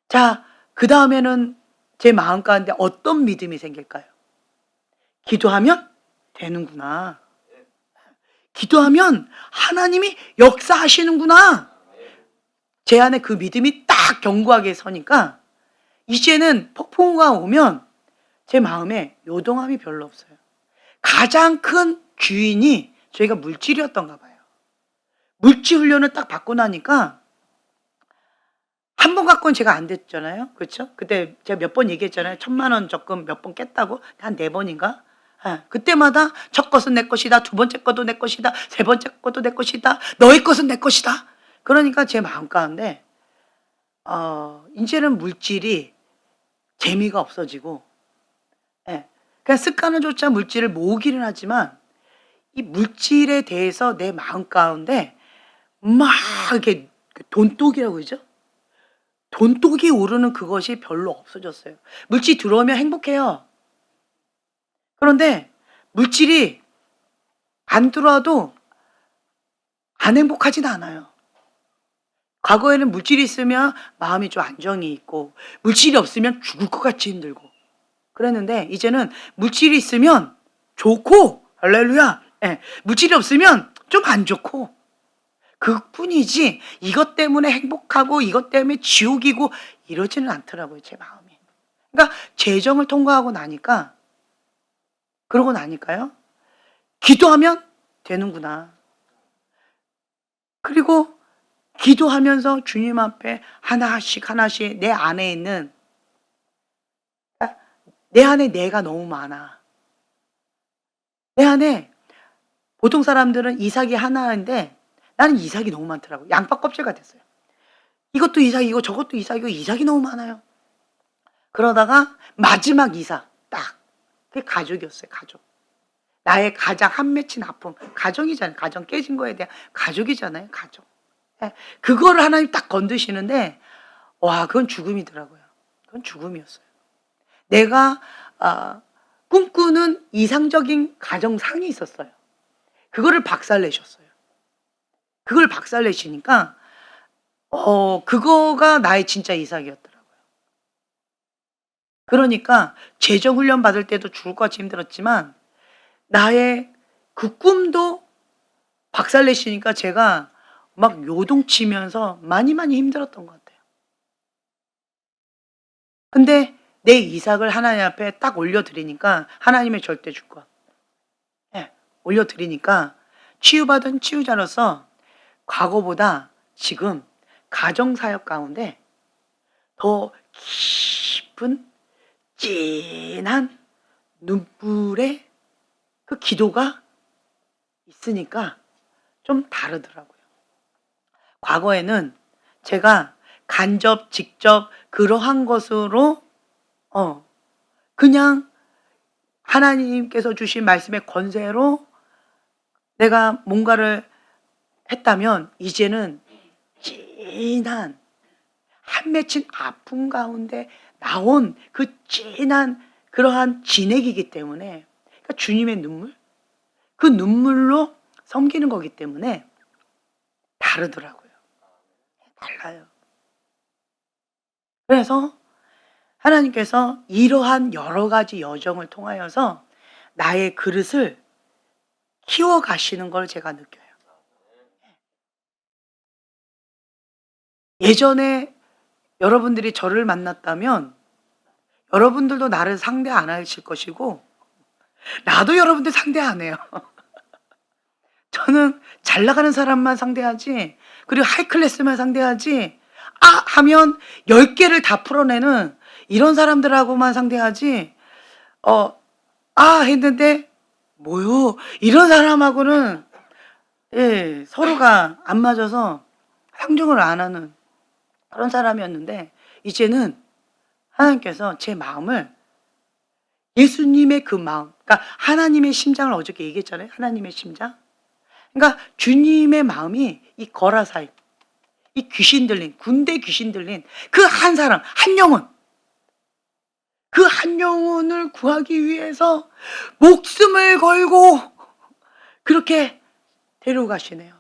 자, 그 다음에는 제 마음 가운데 어떤 믿음이 생길까요? 기도하면 되는구나. 기도하면 하나님이 역사하시는구나. 제 안에 그 믿음이 딱 견고하게 서니까 이제는 폭풍우가 오면 제 마음에 요동함이 별로 없어요. 가장 큰 주인이 저희가 물질이었던가 봐요. 물질 훈련을 딱 받고 나니까 한 번 갖고는 제가 안 됐잖아요. 그렇죠? 그때 제가 몇 번 얘기했잖아요. 1,000,000원 적금 몇 번 깼다고. 한 4번인가? 그때마다 첫 것은 내 것이다. 두 번째 것도 내 것이다. 세 번째 것도 내 것이다. 너의 것은 내 것이다. 그러니까 제 마음 가운데 이제는 물질이 재미가 없어지고 그냥 습관을 쫓아 물질을 모으기는 하지만 이 물질에 대해서 내 마음 가운데 막 이렇게 돈독이라고 그러죠? 돈독이 오르는 그것이 별로 없어졌어요. 물질 들어오면 행복해요. 그런데 물질이 안 들어와도 안 행복하진 않아요. 과거에는 물질이 있으면 마음이 좀 안정이 있고 물질이 없으면 죽을 것 같이 힘들고 그랬는데 이제는 물질이 있으면 좋고 할렐루야. 물질이 없으면 좀 안 좋고 그뿐이지 이것 때문에 행복하고 이것 때문에 지옥이고 이러지는 않더라고요. 제 마음이. 그러니까 재정을 통과하고 나니까 그러고 나니까요. 기도하면 되는구나. 그리고 기도하면서 주님 앞에 하나씩 하나씩 내 안에 있는, 내 안에 내가 너무 많아. 내 안에 보통 사람들은 이삭이 하나인데 나는 이삭이 너무 많더라고. 양파 껍질가 됐어요. 이것도 이삭이고 저것도 이삭이고 이삭이 너무 많아요. 그러다가 마지막 이삭 딱, 그게 가족이었어요. 가족. 나의 가장 한 맺힌 아픔, 가정이잖아요. 가정 깨진 거에 대한 가족이잖아요. 가족. 예, 그거를 하나님 딱 건드시는데 와, 그건 죽음이더라고요. 그건 죽음이었어요. 내가 꿈꾸는 이상적인 가정상이 있었어요. 그거를 박살내셨어요. 그걸 박살내시니까 그거가 나의 진짜 이삭이었더라고요. 그러니까 재정훈련 받을 때도 죽을 것 같이 힘들었지만 나의 그 꿈도 박살내시니까 제가 막 요동치면서 많이 힘들었던 것 같아요. 근데 내 이삭을 하나님 앞에 딱 올려드리니까 하나님의 절대 주권, 예, 올려드리니까 치유받은 치유자로서 과거보다 지금 가정사역 가운데 더 깊은 진한 눈물의 그 기도가 있으니까 좀 다르더라고요. 과거에는 제가 간접, 직접 그러한 것으로 그냥 하나님께서 주신 말씀의 권세로 내가 뭔가를 했다면 이제는 진한 한 맺힌 아픔 가운데 나온 그 진한 그러한 진액이기 때문에, 그러니까 주님의 눈물, 그 눈물로 섬기는 거기 때문에 다르더라고요. 달라요. 그래서 하나님께서 이러한 여러 가지 여정을 통하여서 나의 그릇을 키워가시는 걸 제가 느껴요. 예전에 여러분들이 저를 만났다면 여러분들도 나를 상대 안 하실 것이고 나도 여러분들 상대 안 해요. 저는 잘 나가는 사람만 상대하지, 그리고 하이클래스만 상대하지, 하면 10개를 다 풀어내는 이런 사람들하고만 상대하지, 했는데 뭐요? 이런 사람하고는, 예, 서로가 안 맞아서 상종을 안 하는 그런 사람이었는데 이제는 하나님께서 제 마음을, 예수님의 그 마음, 그러니까 하나님의 심장을 어저께 얘기했잖아요. 하나님의 심장. 그러니까 주님의 마음이 이 거라사이, 이 귀신 들린, 군대 귀신 들린 그 한 사람, 한 영혼, 그 한 영혼을 구하기 위해서 목숨을 걸고 그렇게 데려가시네요.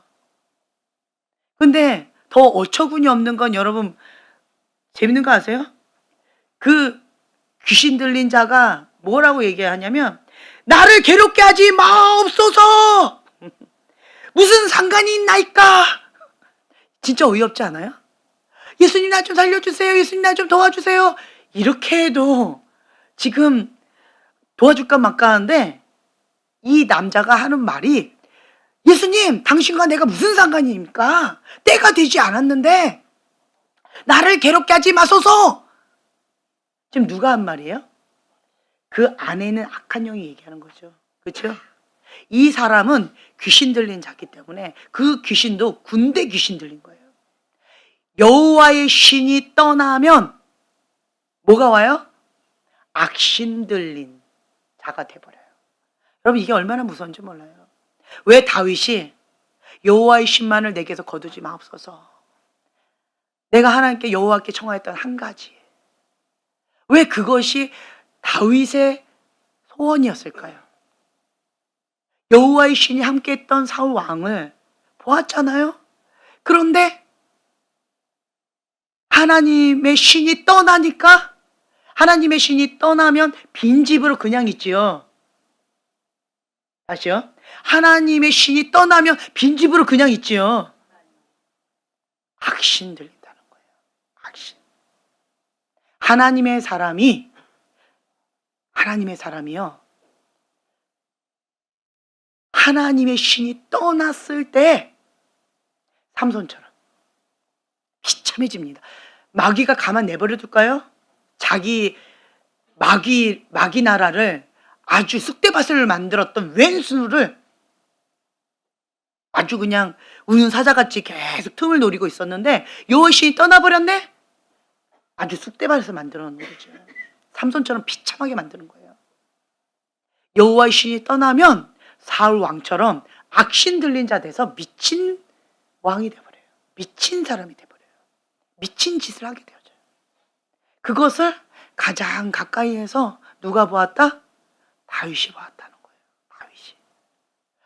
근데 더 어처구니 없는 건 여러분 재밌는 거 아세요? 그 귀신 들린 자가 뭐라고 얘기하냐면 나를 괴롭게 하지 마옵소서. 무슨 상관이 있나이까? 진짜 어이없지 않아요? 예수님 나 좀 살려주세요. 예수님 나 좀 도와주세요. 이렇게 해도 지금 도와줄까 말까 하는데 이 남자가 하는 말이 예수님 당신과 내가 무슨 상관입니까? 때가 되지 않았는데 나를 괴롭게 하지 마소서. 지금 누가 한 말이에요? 그 안에는 악한 영이 얘기하는 거죠. 그렇죠? 이 사람은 귀신 들린 자기 때문에 그 귀신도 군대 귀신 들린 거예요. 여호와의 신이 떠나면 뭐가 와요? 악신 들린 자가 돼버려요. 여러분 이게 얼마나 무서운지 몰라요. 왜 다윗이 여호와의 신만을 내게서 거두지 마옵소서. 내가 하나님께 여호와께 청하였던 한 가지. 왜 그것이 다윗의 소원이었을까요? 여호와의 신이 함께했던 사울 왕을 보았잖아요. 그런데 하나님의 신이 떠나니까, 하나님의 신이 떠나면 빈집으로 그냥 있지요. 다시요. 하나님의 신이 떠나면 빈집으로 그냥 있지요. 악신 들린다는 거예요. 악신. 하나님의 사람이요. 하나님의 신이 떠났을 때 삼손처럼 비참해집니다. 마귀가 가만 내버려 둘까요? 자기 마귀 나라를 아주 쑥대밭을 만들었던 왼수를 아주 그냥 우는 사자같이 계속 틈을 노리고 있었는데 여호와의 신이 떠나버렸네? 아주 쑥대밭을 만들어 놓은 거죠. 삼손처럼 비참하게 만드는 거예요. 여호와의 신이 떠나면 사울 왕처럼 악신 들린 자 돼서 미친 왕이 돼버려요. 미친 사람이 돼버려요. 미친 짓을 하게 되어져요. 그것을 가장 가까이에서 누가 보았다? 다윗이 보았다는 거예요. 다윗이.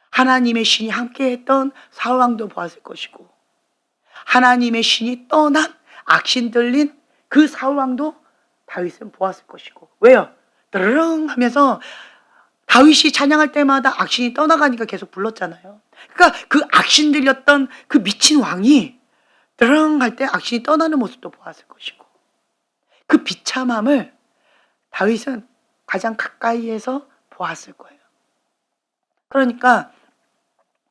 하나님의 신이 함께했던 사울 왕도 보았을 것이고 하나님의 신이 떠난 악신 들린 그 사울 왕도 다윗은 보았을 것이고. 왜요? 드르릉 하면서 다윗이 찬양할 때마다 악신이 떠나가니까 계속 불렀잖아요. 그러니까 그 악신 들렸던 그 미친 왕이 드르릉 할 때 악신이 떠나는 모습도 보았을 것이고 그 비참함을 다윗은 가장 가까이에서 보았을 거예요. 그러니까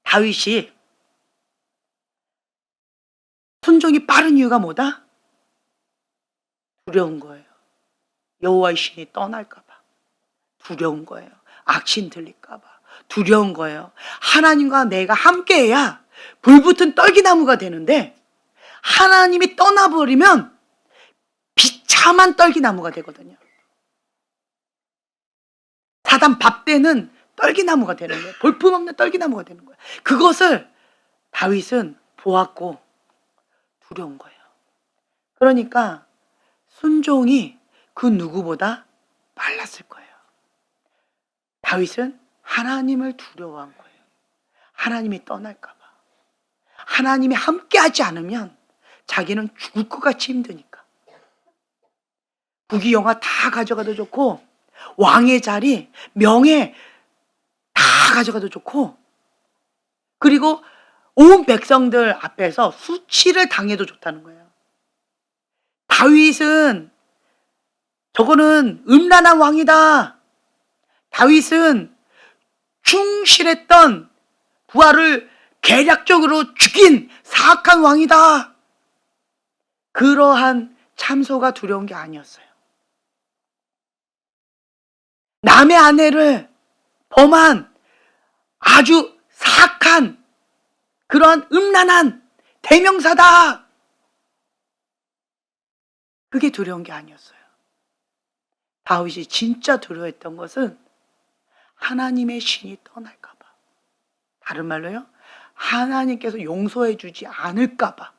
다윗이 순종이 빠른 이유가 뭐다? 두려운 거예요. 여호와의 신이 떠날까 봐 두려운 거예요. 악신 들릴까 봐 두려운 거예요. 하나님과 내가 함께해야 불붙은 떨기나무가 되는데 하나님이 떠나버리면 비참한 떨기나무가 되거든요. 사단 밥되는 떨기나무가 되는 거예요. 볼품없는 떨기나무가 되는 거예요. 그것을 다윗은 보았고 두려운 거예요. 그러니까 순종이 그 누구보다 빨랐을 거예요. 다윗은 하나님을 두려워한 거예요. 하나님이 떠날까 봐. 하나님이 함께하지 않으면 자기는 죽을 것 같이 힘드니까. 부귀영화 다 가져가도 좋고 왕의 자리, 명예 다 가져가도 좋고 그리고 온 백성들 앞에서 수치를 당해도 좋다는 거예요. 다윗은 저거는 음란한 왕이다. 다윗은 충실했던 부하를 계략적으로 죽인 사악한 왕이다. 그러한 참소가 두려운 게 아니었어요. 남의 아내를 범한 아주 사악한 그런 음란한 대명사다. 그게 두려운 게 아니었어요. 다윗이 진짜 두려워했던 것은 하나님의 신이 떠날까 봐. 다른 말로요. 하나님께서 용서해 주지 않을까 봐.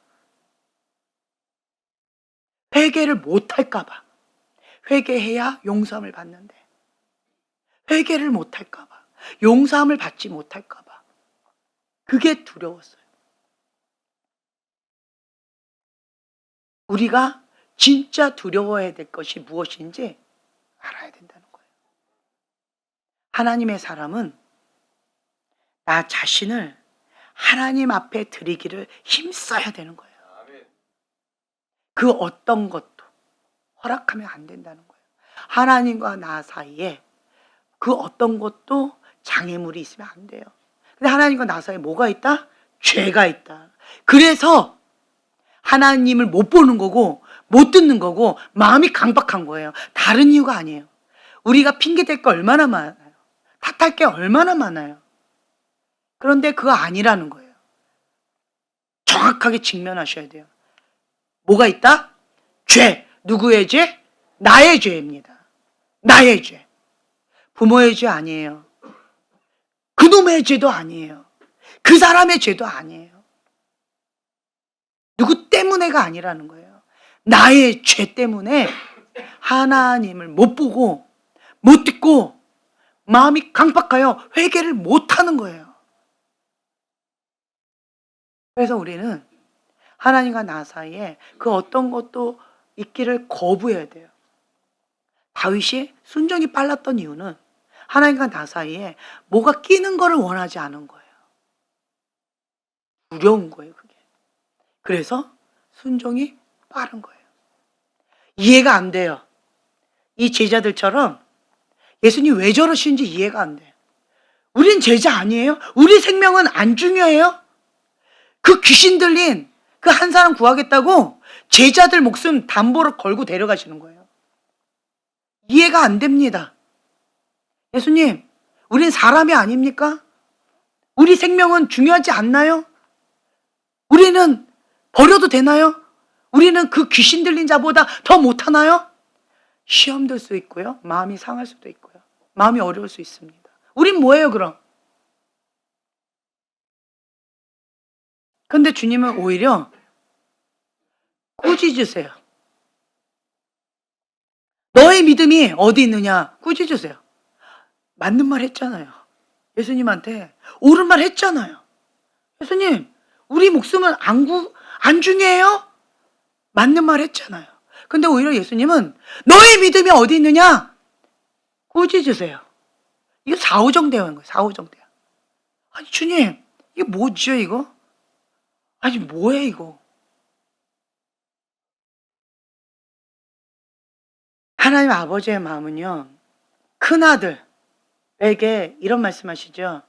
회개를 못할까 봐. 회개해야 용서함을 받는데 회개를 못할까 봐. 용서함을 받지 못할까 봐. 그게 두려웠어요. 우리가 진짜 두려워해야 될 것이 무엇인지 알아야 된다는 거예요. 하나님의 사람은 나 자신을 하나님 앞에 드리기를 힘써야 되는 거예요. 그 어떤 것도 허락하면 안 된다는 거예요. 하나님과 나 사이에 그 어떤 것도 장애물이 있으면 안 돼요. 근데 하나님과 나 사이에 뭐가 있다? 죄가 있다. 그래서 하나님을 못 보는 거고 못 듣는 거고 마음이 강박한 거예요. 다른 이유가 아니에요. 우리가 핑계댈 게 얼마나 많아요. 탓할 게 얼마나 많아요. 그런데 그거 아니라는 거예요. 정확하게 직면하셔야 돼요. 뭐가 있다? 죄. 누구의 죄? 나의 죄입니다. 나의 죄. 부모의 죄 아니에요. 그놈의 죄도 아니에요. 그 사람의 죄도 아니에요. 누구 때문에가 아니라는 거예요. 나의 죄 때문에 하나님을 못 보고 못 듣고 마음이 강박하여 회개를 못하는 거예요. 그래서 우리는 하나님과 나 사이에 그 어떤 것도 있기를 거부해야 돼요. 다윗이 순종이 빨랐던 이유는 하나님과 나 사이에 뭐가 끼는 거를 원하지 않은 거예요. 두려운 거예요, 그게. 그래서 순종이 빠른 거예요. 이해가 안 돼요. 이 제자들처럼 예수님 왜 저러시는지 이해가 안 돼요. 우린 제자 아니에요? 우리 생명은 안 중요해요? 그 귀신 들린 그 한 사람 구하겠다고 제자들 목숨 담보로 걸고 데려가시는 거예요. 이해가 안 됩니다. 예수님, 우린 사람이 아닙니까? 우리 생명은 중요하지 않나요? 우리는 버려도 되나요? 우리는 그 귀신 들린 자보다 더 못하나요? 시험 들 수 있고요. 마음이 상할 수도 있고요. 마음이 어려울 수 있습니다. 우린 뭐예요, 그럼? 근데 주님은 오히려 꾸짖으세요. 너의 믿음이 어디 있느냐? 꾸짖으세요. 맞는 말 했잖아요. 예수님한테 옳은 말 했잖아요. 예수님, 우리 목숨은 안 중요해요? 맞는 말 했잖아요. 근데 오히려 예수님은 너의 믿음이 어디 있느냐? 꾸짖으세요. 이거 사오정대어인 거예요. 사오정대어. 아니 주님, 이게 뭐죠 이거? 아니 뭐야 이거? 하나님 아버지의 마음은요, 큰아들에게 이런 말씀하시죠.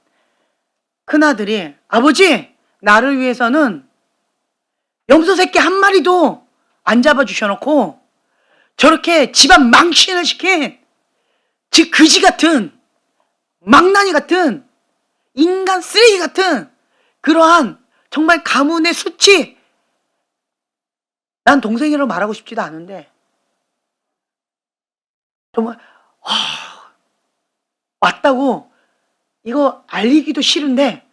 큰아들이 아버지, 나를 위해서는 염소 새끼 한 마리도 안 잡아주셔놓고 저렇게 집안 망신을 시킨 즉 그지 같은 망나니 같은 인간 쓰레기 같은 그러한 정말 가문의 수치, 난 동생이라고 말하고 싶지도 않은데 정말 왔다고 이거 알리기도 싫은데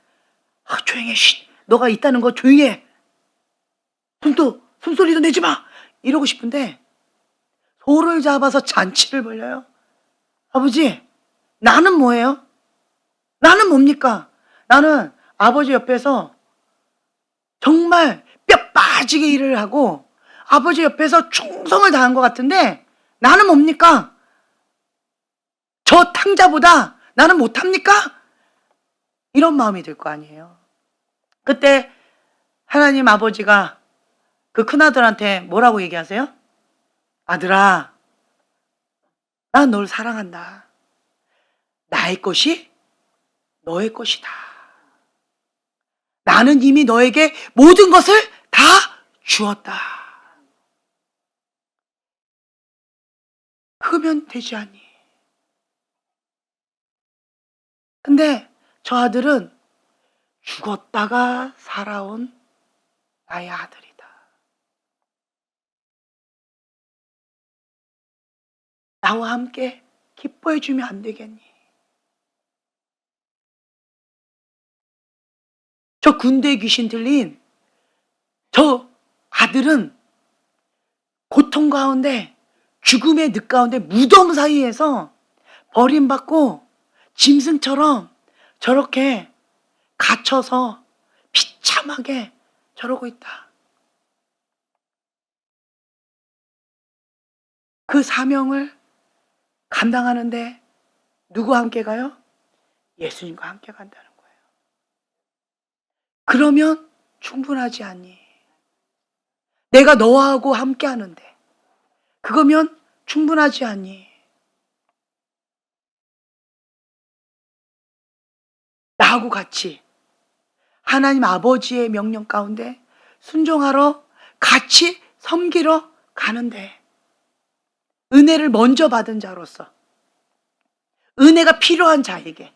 조용히 해. 쉿. 너가 있다는 거 조용히 해. 숨소리도 내지 마. 이러고 싶은데 소를 잡아서 잔치를 벌려요. 아버지, 나는 뭐예요? 나는 뭡니까? 나는 아버지 옆에서 정말 뼈 빠지게 일을 하고 아버지 옆에서 충성을 다한 것 같은데 나는 뭡니까? 저 탕자보다 나는 못합니까? 이런 마음이 들 거 아니에요. 그때 하나님 아버지가 그 큰아들한테 뭐라고 얘기하세요? 아들아, 난 널 사랑한다. 나의 것이 너의 것이다. 나는 이미 너에게 모든 것을 다 주었다. 그러면 되지 않니? 근데 저 아들은 죽었다가 살아온 나의 아들이다. 나와 함께 기뻐해 주면 안 되겠니? 저 군대 귀신 들린 저 아들은 고통 가운데 죽음의 늪 가운데 무덤 사이에서 버림받고 짐승처럼 저렇게 갇혀서 비참하게 저러고 있다. 그 사명을 감당하는데 누구와 함께 가요? 예수님과 함께 간다는 거예요. 그러면 충분하지 않니? 내가 너하고 함께 하는데 그거면 충분하지 않니? 나하고 같이 하나님 아버지의 명령 가운데 순종하러 같이 섬기러 가는데 은혜를 먼저 받은 자로서 은혜가 필요한 자에게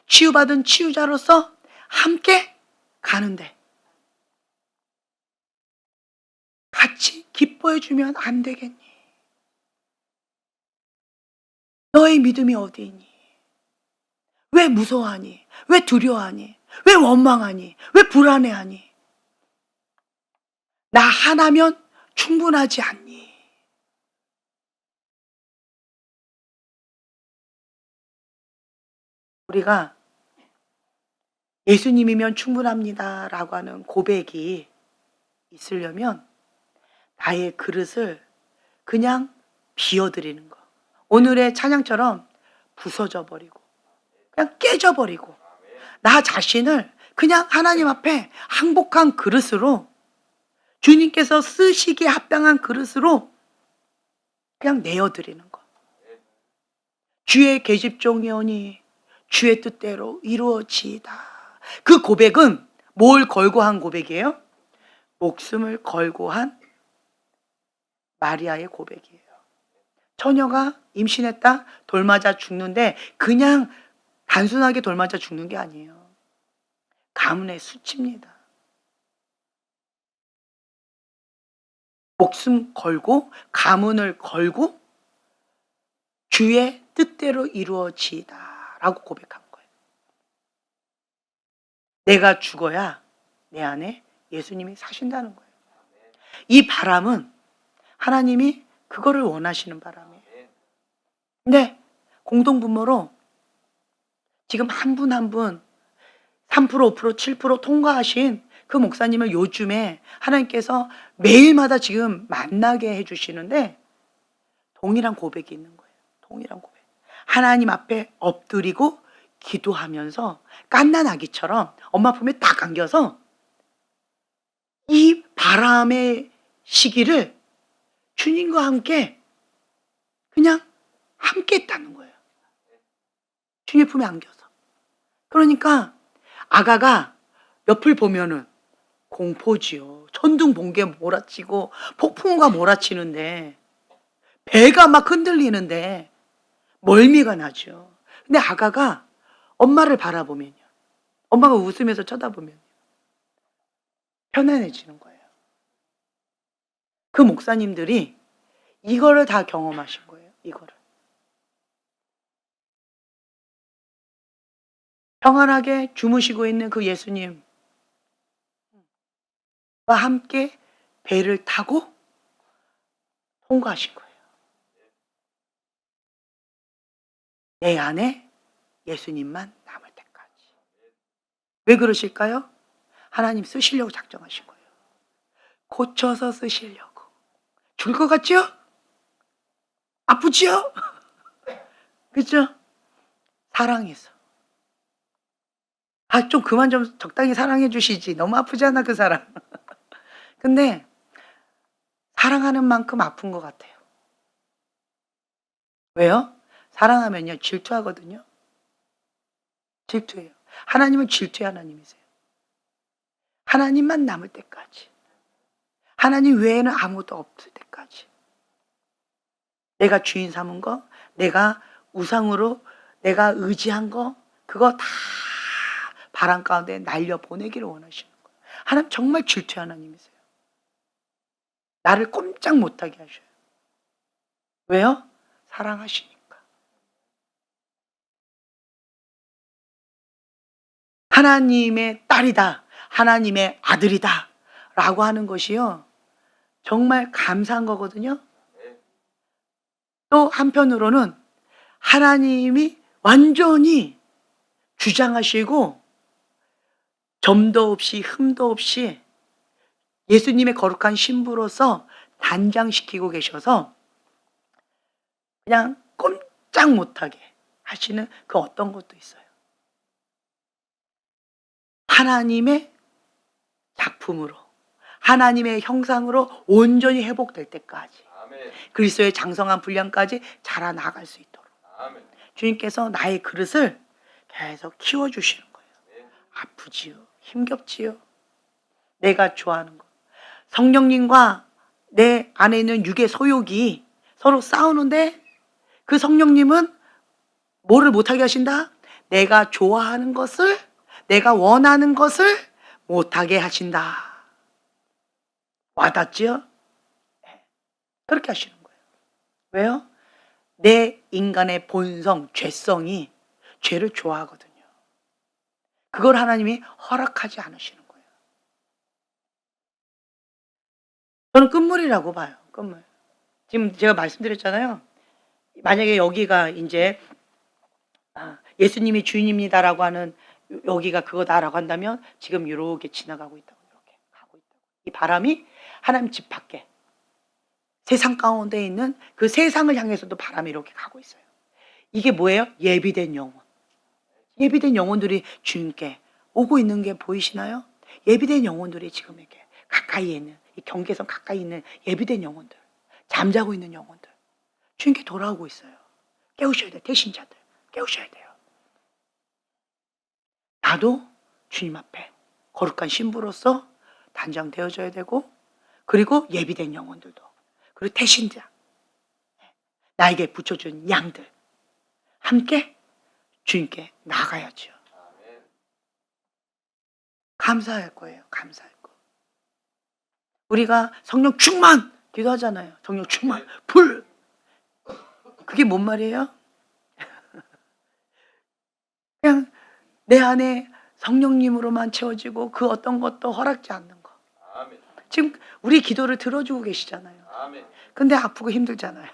치유받은 치유자로서 함께 가는데 같이 기뻐해 주면 안 되겠니? 너의 믿음이 어디 있니? 왜 무서워하니? 왜 두려워하니? 왜 원망하니? 왜 불안해하니? 나 하나면 충분하지 않니? 우리가 예수님이면 충분합니다 라고 하는 고백이 있으려면 나의 그릇을 그냥 비워드리는 거. 오늘의 찬양처럼 부서져 버리고 그냥 깨져 버리고 나 자신을 그냥 하나님 앞에 항복한 그릇으로 주님께서 쓰시기에 합당한 그릇으로 그냥 내어드리는 거. 주의 계집종이오니 주의 뜻대로 이루어지이다. 그 고백은 뭘 걸고 한 고백이에요? 목숨을 걸고 한 마리아의 고백이에요. 처녀가 임신했다, 돌맞아 죽는데 그냥 단순하게 돌맞아 죽는 게 아니에요. 가문의 수치입니다. 목숨 걸고 가문을 걸고 주의 뜻대로 이루어지이다 라고 고백한 거예요. 내가 죽어야 내 안에 예수님이 사신다는 거예요. 이 바람은 하나님이 그거를 원하시는 바람이에요. 근데 공동부모로 지금 한 분 한 분 3%, 5%, 7% 통과하신 그 목사님을 요즘에 하나님께서 매일마다 지금 만나게 해주시는데 동일한 고백이 있는 거예요. 동일한 고백. 하나님 앞에 엎드리고 기도하면서 갓난아기처럼 엄마 품에 딱 안겨서 이 바람의 시기를 주님과 함께 그냥 함께 했다는 거예요. 주님 품에 안겨서. 그러니까 아가가 옆을 보면은 공포지요. 천둥 번개 몰아치고 폭풍우가 몰아치는데 배가 막 흔들리는데 멀미가 나죠. 근데 아가가 엄마를 바라보면요. 엄마가 웃으면서 쳐다보면 편안해지는 거예요. 그 목사님들이 이거를 다 경험하신 거예요. 이거를. 평안하게 주무시고 있는 그 예수님과 함께 배를 타고 통과하신 거예요. 내 안에 예수님만 남을 때까지. 왜 그러실까요? 하나님 쓰시려고 작정하신 거예요. 고쳐서 쓰시려고. 줄 것 같죠? 아프죠? 그죠? 사랑해서. 아, 좀 그만 좀 적당히 사랑해 주시지. 너무 아프잖아, 그 사람. 근데 사랑하는 만큼 아픈 것 같아요. 왜요? 사랑하면요, 질투하거든요. 질투해요. 하나님은 질투의 하나님이세요. 하나님만 남을 때까지. 하나님 외에는 아무도 없을 때까지. 내가 주인 삼은 거, 내가 우상으로 내가 의지한 거, 그거 다 바람 가운데 날려 보내기를 원하시는 거예요. 하나님 정말 질투의 하나님이세요. 나를 꼼짝 못하게 하셔요. 왜요? 사랑하시니까. 하나님의 딸이다, 하나님의 아들이다 라고 하는 것이요, 정말 감사한 거거든요. 또 한편으로는 하나님이 완전히 주장하시고 점도 없이 흠도 없이 예수님의 거룩한 신부로서 단장시키고 계셔서 그냥 꼼짝 못하게 하시는 그 어떤 것도 있어요. 하나님의 작품으로, 하나님의 형상으로 온전히 회복될 때까지, 그리스도의 장성한 분량까지 자라나갈 수 있도록 주님께서 나의 그릇을 계속 키워주시는 거예요. 아프지요. 힘겹지요. 내가 좋아하는 거. 성령님과 내 안에 있는 육의 소욕이 서로 싸우는데 그 성령님은 뭐를 못하게 하신다? 내가 좋아하는 것을, 내가 원하는 것을 못하게 하신다. 와닿지요? 그렇게 하시는 거예요. 왜요? 내 인간의 본성, 죄성이 죄를 좋아하거든요. 그걸 하나님이 허락하지 않으시는 거예요. 저는 끝물이라고 봐요. 끝물. 지금 제가 말씀드렸잖아요. 만약에 여기가 이제 예수님이 주인입니다라고 하는 여기가 그거다라고 한다면 지금 이렇게 지나가고 있다고, 이렇게 가고 있다고. 이 바람이 하나님 집 밖에 세상 가운데 있는 그 세상을 향해서도 바람이 이렇게 가고 있어요. 이게 뭐예요? 예비된 영혼. 예비된 영혼들이 주님께 오고 있는 게 보이시나요? 예비된 영혼들이 지금 이렇게 가까이 있는, 이 경계선 가까이 있는 예비된 영혼들, 잠자고 있는 영혼들, 주님께 돌아오고 있어요. 깨우셔야 돼요. 대신자들 깨우셔야 돼요. 나도 주님 앞에 거룩한 신부로서 단장되어져야 되고, 그리고 예비된 영혼들도, 그리고 태신자, 나에게 붙여준 양들 함께 주님께 나가야죠. 감사할 거예요. 감사할 거. 우리가 성령 충만 기도하잖아요. 성령 충만, 불. 그게 뭔 말이에요? 그냥 내 안에 성령님으로만 채워지고 그 어떤 것도 허락지 않는 거. 지금 우리 기도를 들어주고 계시잖아요. 근데 아프고 힘들잖아요.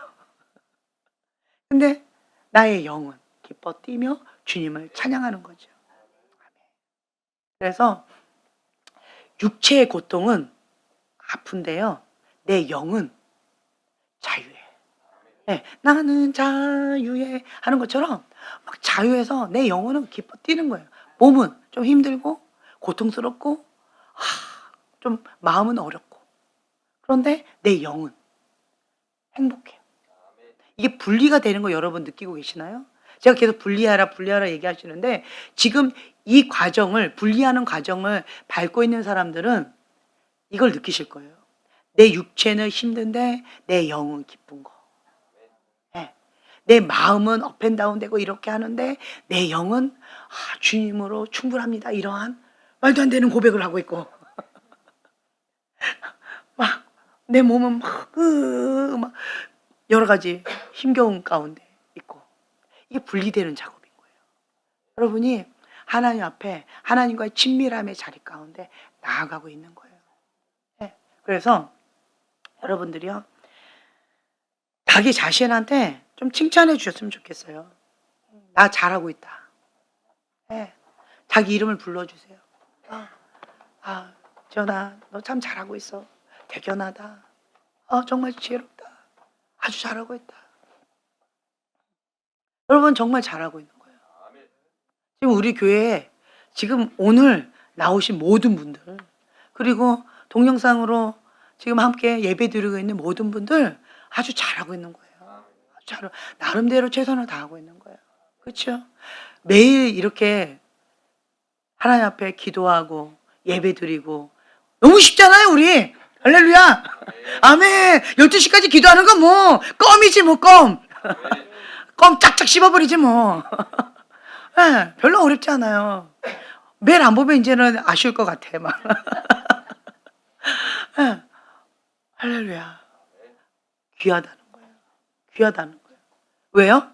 근데 나의 영은 기뻐 뛰며 주님을 찬양하는 거죠. 그래서 육체의 고통은 아픈데요, 내 영은 자유해. 네, 나는 자유해 하는 것처럼 막 자유해서 내 영혼은 기뻐 뛰는 거예요. 몸은 좀 힘들고 고통스럽고 좀 마음은 어렵고, 그런데 내 영은 행복해요. 이게 분리가 되는 거 여러분 느끼고 계시나요? 제가 계속 분리하라 분리하라 얘기하시는데, 지금 이 과정을, 분리하는 과정을 밟고 있는 사람들은 이걸 느끼실 거예요. 내 육체는 힘든데 내 영은 기쁜 거. 네. 내 마음은 업앤다운 되고 이렇게 하는데 내 영은 주님으로 충분합니다, 이러한 말도 안 되는 고백을 하고 있고 막 내 몸은 막 여러 가지 힘겨운 가운데 있고, 이게 분리되는 작업인 거예요. 여러분이 하나님 앞에 하나님과의 친밀함의 자리 가운데 나아가고 있는 거예요. 네. 그래서 여러분들이요, 자기 자신한테 좀 칭찬해 주셨으면 좋겠어요. 나 잘하고 있다. 네. 자기 이름을 불러주세요. 지연아, 너 참 잘하고 있어. 대견하다. 정말 지혜롭다. 아주 잘하고 있다. 여러분 정말 잘하고 있는 거예요. 지금 우리 교회에 지금 오늘 나오신 모든 분들, 그리고 동영상으로 지금 함께 예배 드리고 있는 모든 분들 아주 잘하고 있는 거예요. 나름대로 최선을 다하고 있는 거예요. 그렇죠? 매일 이렇게 하나님 앞에 기도하고 예배 드리고 너무 쉽잖아요, 우리. 할렐루야. 아멘. 12시까지 기도하는 건 뭐 껌이지 뭐 껌. 껌 짝짝 씹어버리지 뭐. 네, 별로 어렵지 않아요. 매일 안 보면 이제는 아쉬울 것 같아 막. 네. 할렐루야. 귀하다는 거예요. 귀하다는 거예요. 왜요?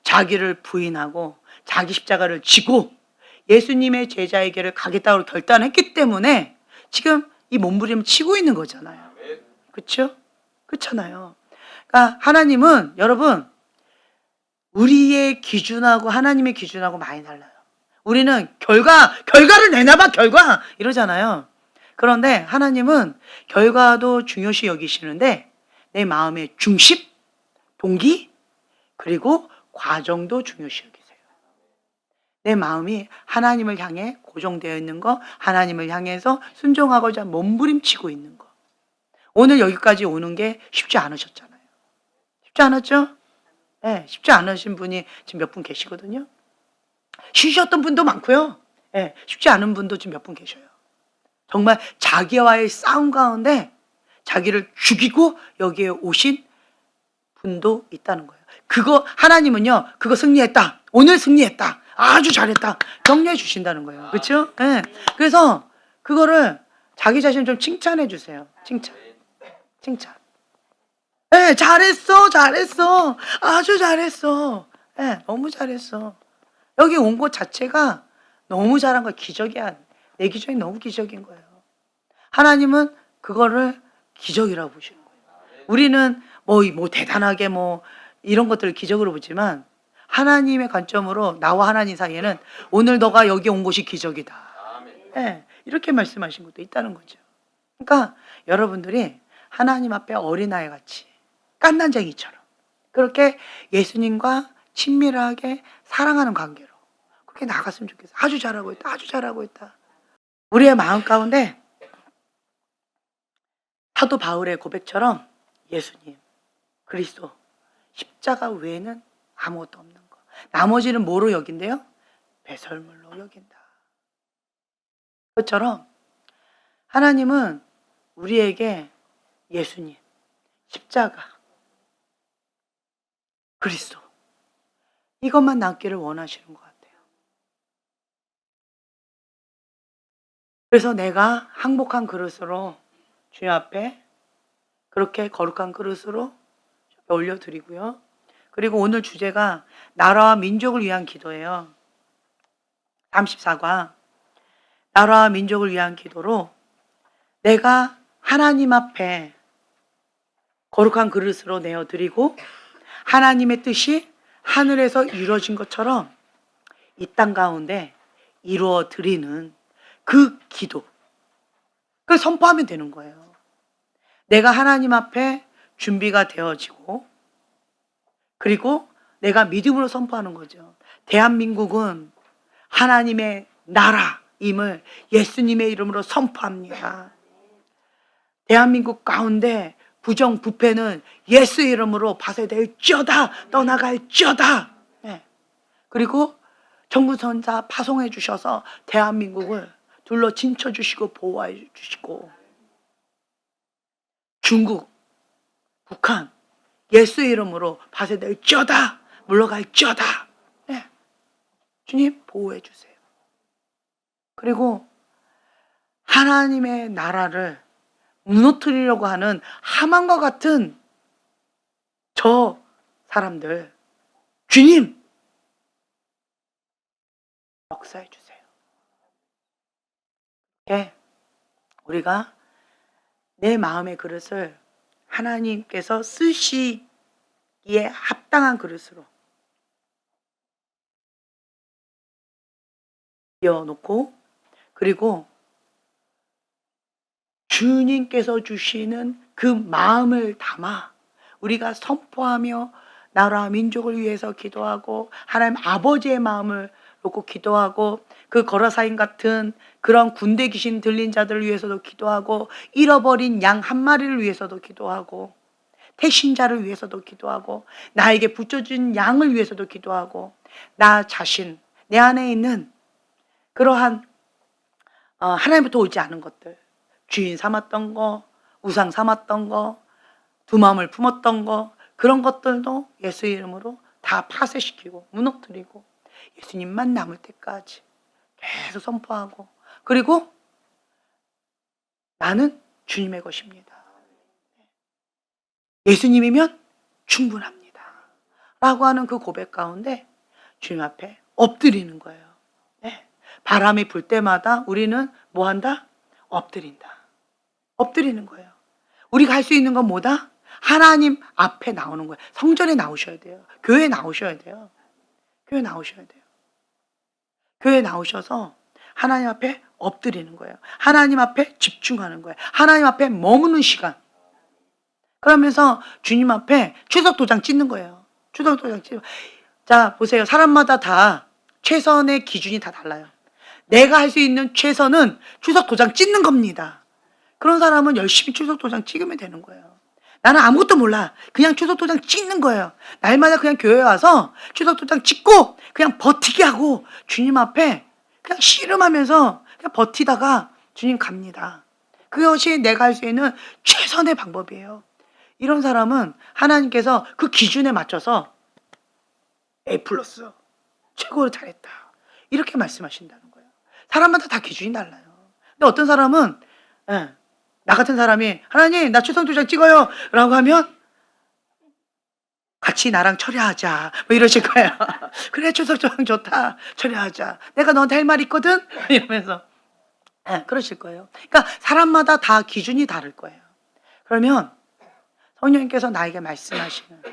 자기를 부인하고 자기 십자가를 지고 예수님의 제자의 길을 가겠다고 결단했기 때문에 지금 이 몸부림 치고 있는 거잖아요. 그렇죠? 그렇잖아요. 그러니까 하나님은, 여러분, 우리의 기준하고 하나님의 기준하고 많이 달라요. 우리는 결과를 내놔봐, 결과 이러잖아요. 그런데 하나님은 결과도 중요시 여기시는데 내 마음의 중심, 동기, 그리고 과정도 중요시 여기세요. 내 마음이 하나님을 향해 고정되어 있는 거, 하나님을 향해서 순종하고자 몸부림치고 있는 거. 오늘 여기까지 오는 게 쉽지 않으셨잖아요. 쉽지 않았죠? 네, 쉽지 않으신 분이 지금 몇 분 계시거든요. 쉬셨던 분도 많고요. 네, 쉽지 않은 분도 지금 몇 분 계셔요. 정말 자기와의 싸움 가운데 자기를 죽이고 여기에 오신 분도 있다는 거예요. 그거 하나님은요, 그거 승리했다, 오늘 승리했다, 아주 잘했다, 격려해 주신다는 거예요. 그렇죠? 네. 그래서 그거를 자기 자신을 좀 칭찬해 주세요. 칭찬. 네, 잘했어, 아주 잘했어. 네, 너무 잘했어. 여기 온 것 자체가 너무 잘한 거야. 기적이야. 내 기적이 너무 기적인 거예요. 하나님은 그거를 기적이라고 보시는 거예요. 우리는 뭐 대단하게 뭐 이런 것들을 기적으로 보지만 하나님의 관점으로 나와 하나님 사이에는 오늘 너가 여기 온 것이 기적이다. 네, 이렇게 말씀하신 것도 있다는 거죠. 그러니까 여러분들이 하나님 앞에 어린아이 같이 깐난쟁이처럼 그렇게 예수님과 친밀하게 사랑하는 관계로 그렇게 나갔으면 좋겠어요. 아주 잘하고 있다, 아주 잘하고 있다. 우리의 마음 가운데 사도 바울의 고백처럼 예수님, 그리스도, 십자가 외에는 아무것도 없는 거. 나머지는 뭐로 여긴대요? 배설물로 여긴다. 그것처럼 하나님은 우리에게 예수님, 십자가, 그리스도 이것만 남기를 원하시는 것 같아요. 그래서 내가 항복한 그릇으로 주님 앞에 그렇게 거룩한 그릇으로 올려드리고요. 그리고 오늘 주제가 나라와 민족을 위한 기도예요. 34과 나라와 민족을 위한 기도로 내가 하나님 앞에 거룩한 그릇으로 내어드리고 하나님의 뜻이 하늘에서 이루어진 것처럼 이 땅 가운데 이루어 드리는 그 기도, 그걸 선포하면 되는 거예요. 내가 하나님 앞에 준비가 되어지고 그리고 내가 믿음으로 선포하는 거죠. 대한민국은 하나님의 나라임을 예수님의 이름으로 선포합니다. 대한민국 가운데 부정부패는 예수의 이름으로 파쇄될지어다, 떠나갈지어다. 네. 그리고 정부선사 파송해 주셔서 대한민국을 둘러 진쳐 주시고 보호해 주시고 중국, 북한 예수의 이름으로 파쇄될지어다, 물러갈지어다. 네. 주님 보호해 주세요. 그리고 하나님의 나라를 무너뜨리려고 하는 하만과 같은 저 사람들, 주님 역사해 주세요. 예, 우리가 내 마음의 그릇을 하나님께서 쓰시기에 합당한 그릇으로 띄워놓고 그리고 주님께서 주시는 그 마음을 담아 우리가 선포하며 나라와 민족을 위해서 기도하고 하나님 아버지의 마음을 놓고 기도하고 그 거라사인 같은 그런 군대 귀신 들린 자들을 위해서도 기도하고 잃어버린 양 한 마리를 위해서도 기도하고 태신자를 위해서도 기도하고 나에게 붙여준 양을 위해서도 기도하고 나 자신 내 안에 있는 그러한 하나님부터 오지 않은 것들, 주인 삼았던 거, 우상 삼았던 거, 두 마음을 품었던 거, 그런 것들도 예수의 이름으로 다 파쇄시키고 무너뜨리고 예수님만 남을 때까지 계속 선포하고 그리고 나는 주님의 것입니다. 예수님이면 충분합니다. 라고 하는 그 고백 가운데 주님 앞에 엎드리는 거예요. 네. 바람이 불 때마다 우리는 뭐 한다? 엎드린다. 엎드리는 거예요. 우리가 할 수 있는 건 뭐다? 하나님 앞에 나오는 거예요. 성전에 나오셔야 돼요. 교회에 나오셔야 돼요. 교회 나오셔야 돼요. 교회에 나오셔서 하나님 앞에 엎드리는 거예요. 하나님 앞에 집중하는 거예요. 하나님 앞에 머무는 시간. 그러면서 주님 앞에 추석 도장 찍는 거예요. 추석 도장 찍는. 자, 보세요. 사람마다 다 최선의 기준이 다 달라요. 내가 할 수 있는 최선은 추석 도장 찍는 겁니다. 그런 사람은 열심히 추석 도장 찍으면 되는 거예요. 나는 아무것도 몰라. 그냥 추석 도장 찍는 거예요. 날마다 그냥 교회에 와서 추석 도장 찍고 그냥 버티게 하고 주님 앞에 그냥 씨름하면서 그냥 버티다가 주님 갑니다. 그것이 내가 할 수 있는 최선의 방법이에요. 이런 사람은 하나님께서 그 기준에 맞춰서 A+, 최고로 잘했다. 이렇게 말씀하신다는 거예요. 사람마다 다 기준이 달라요. 근데 어떤 사람은 나 같은 사람이 하나님 나 추석 도장 찍어요 라고 하면 같이 나랑 철회하자 뭐 이러실 거예요. 그래 추석 도장 좋다 철회하자. 내가 너한테 할 말 있거든 이러면서 그러실 거예요. 그러니까 사람마다 다 기준이 다를 거예요. 그러면 성령님께서 나에게 말씀하시는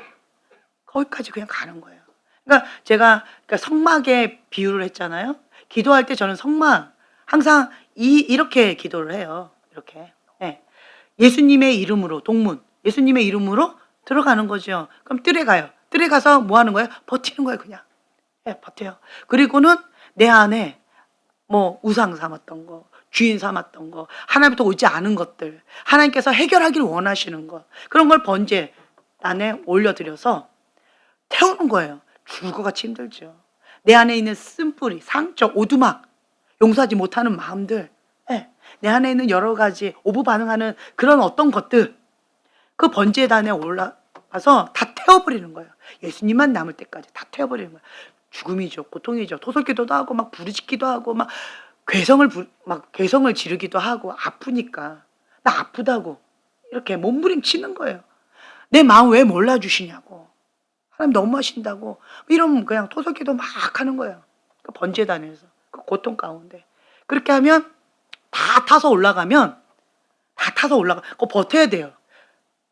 거기까지 그냥 가는 거예요. 그러니까 제가 성막에 비유를 했잖아요. 기도할 때 저는 성막 항상 이렇게 기도를 해요. 이렇게. 예수님의 이름으로 동문, 예수님의 이름으로 들어가는 거죠. 그럼 뜰에 가요. 뜰에 가서 뭐 하는 거예요? 버티는 거예요, 그냥. 버텨요. 그리고는 내 안에 뭐 우상 삼았던 거, 주인 삼았던 거, 하나님부터 오지 않은 것들, 하나님께서 해결하기를 원하시는 것, 그런 걸 번제 안에 올려드려서 태우는 거예요. 죽을 것 같이 힘들죠. 내 안에 있는 쓴뿌리, 상처, 오두막, 용서하지 못하는 마음들 내 안에 있는 여러 가지 오부 반응하는 그런 어떤 것들, 그 번제단에 올라가서 다 태워버리는 거예요. 예수님만 남을 때까지 다 태워버리는 거예요. 죽음이죠, 고통이죠. 토설기도도 하고 막 부르짖기도 하고 막 괴성을 지르기도 하고 아프니까 나 아프다고 이렇게 몸부림치는 거예요. 내 마음 왜 몰라주시냐고, 하나님 너무 하신다고 이러면 그냥 토설기도 막 하는 거예요. 그 번제단에서 그 고통 가운데 그렇게 하면 다 타서 올라가면 그거 버텨야 돼요.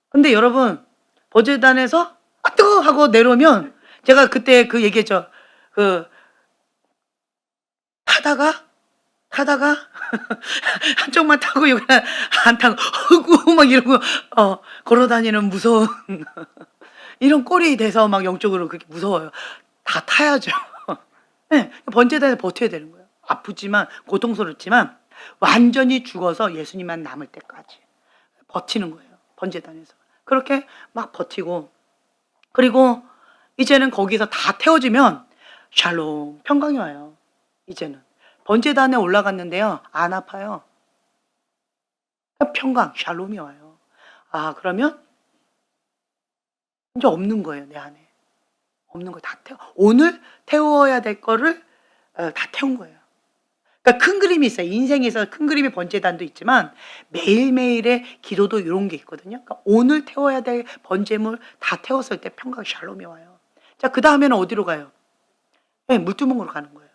근데 여러분 번제단에서 아 뜨거 하고 내려오면 제가 그때 그 얘기했죠. 그 타다가 한쪽만 타고 이거 안 타고 어구 막 이러고 걸어다니는 무서운 이런 꼴이 돼서 막 영적으로 그렇게 무서워요. 다 타야죠. 네, 번제단에 버텨야 되는 거예요. 아프지만 고통스럽지만 완전히 죽어서 예수님만 남을 때까지 버티는 거예요. 번제단에서 그렇게 막 버티고, 그리고 이제는 거기서 다 태워지면 샬롬 평강이 와요. 이제는 번제단에 올라갔는데요, 안 아파요. 평강 샬롬이 와요. 아 그러면 이제 없는 거예요. 내 안에 없는 거 다 오늘 태워야 될 거를 다 태운 거예요. 그러니까 큰 그림이 있어요. 인생에서 큰 그림의 번제단도 있지만 매일매일의 기도도 이런 게 있거든요. 그러니까 오늘 태워야 될 번제물 다 태웠을 때 평강 샬롬이 와요. 자, 그 다음에는 어디로 가요? 네, 물두멍으로 가는 거예요.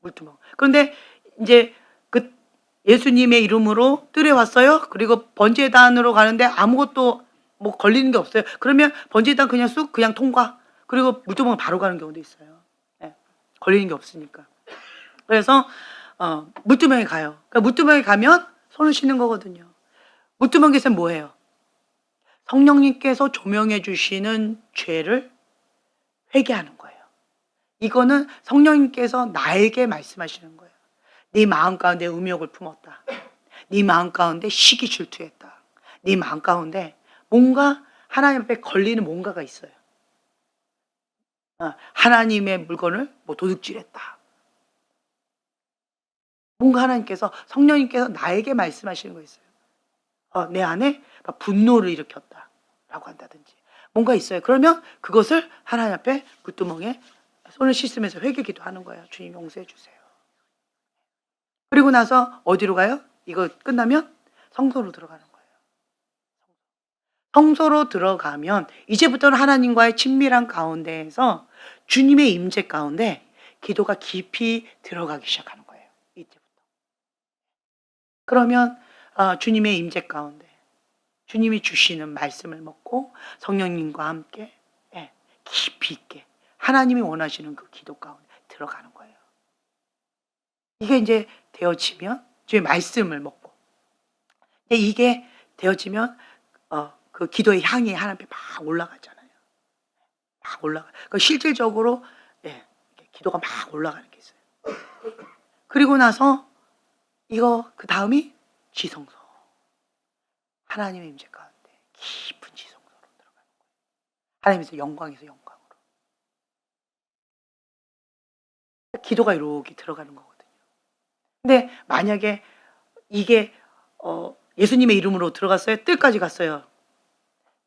물두멍. 그런데 이제 그 예수님의 이름으로 뜰에 왔어요. 그리고 번제단으로 가는데 아무것도 뭐 걸리는 게 없어요. 그러면 번제단 그냥 쑥 그냥 통과. 그리고 물두멍 바로 가는 경우도 있어요. 네, 걸리는 게 없으니까. 그래서 물두멍에 가요. 그러니까 물두멍에 가면 손을 씻는 거거든요. 물두멍에서 뭐예요? 성령님께서 조명해 주시는 죄를 회개하는 거예요. 이거는 성령님께서 나에게 말씀하시는 거예요. 네 마음 가운데 음욕을 품었다. 네 마음 가운데 시기 질투했다. 네 마음 가운데 뭔가 하나님 앞에 걸리는 뭔가가 있어요. 하나님의 물건을 뭐 도둑질했다. 뭔가 하나님께서 성령님께서 나에게 말씀하시는 거 있어요. 내 안에 막 분노를 일으켰다라고 한다든지 뭔가 있어요. 그러면 그것을 하나님 앞에 물두멍에 손을 씻으면서 회개기도 하는 거예요. 주님 용서해 주세요. 그리고 나서 어디로 가요? 이거 끝나면 성소로 들어가는 거예요. 성소로 들어가면 이제부터는 하나님과의 친밀한 가운데에서 주님의 임재 가운데 기도가 깊이 들어가기 시작하는 거예요. 이제부터. 그러면 주님의 임재 가운데 주님이 주시는 말씀을 먹고 성령님과 함께 깊이 있게 하나님이 원하시는 그 기도 가운데 들어가는 거예요. 이게 이제 되어지면 주의 말씀을 먹고 이게 되어지면 그 기도의 향이 하나님 앞에 막 올라가잖아요. 막 올라가. 그 실질적으로 기도가 막 올라가는 게 있어요. 그리고 나서 이거 그 다음이 지성소. 하나님의 임재 가운데 깊은 지성소로 들어가는 거예요. 하나님에서 영광에서 영광으로. 기도가 이렇게 들어가는 거거든요. 근데 만약에 이게 예수님의 이름으로 들어갔어요. 뜰까지 갔어요.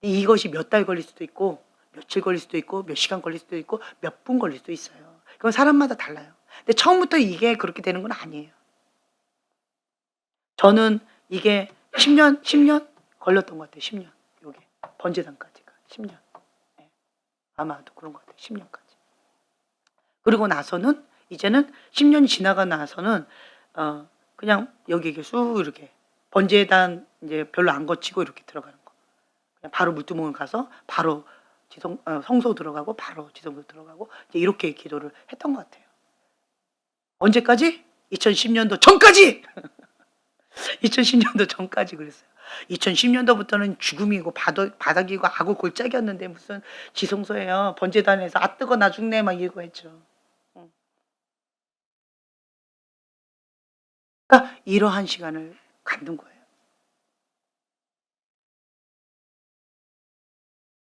이것이 몇 달 걸릴 수도 있고 며칠 걸릴 수도 있고 몇 시간 걸릴 수도 있고 몇 분 걸릴 수도 있어요. 그건 사람마다 달라요. 근데 처음부터 이게 그렇게 되는 건 아니에요. 저는 이게 10년 걸렸던 것 같아요. 10년. 요게 번제단까지가 10년. 네. 아마도 그런 것 같아요. 10년까지. 그리고 나서는 이제는 10년이 지나가 나서는 그냥 여기 쑥 이렇게 번제단 이제 별로 안 거치고 이렇게 들어가는 거. 그냥 바로 물두멍을 가서 바로 성소 들어가고 바로 지성소 들어가고 이제 이렇게 기도를 했던 것 같아요. 언제까지? 2010년도 전까지. 2010년도 전까지 그랬어요. 2010년도부터는 죽음이고 바닥이고 악을 골짜기였는데 무슨 지성소예요. 번제단에서 아 뜨거 나 죽네 막 이러고 했죠. 그러니까 이러한 시간을 갖는 거예요.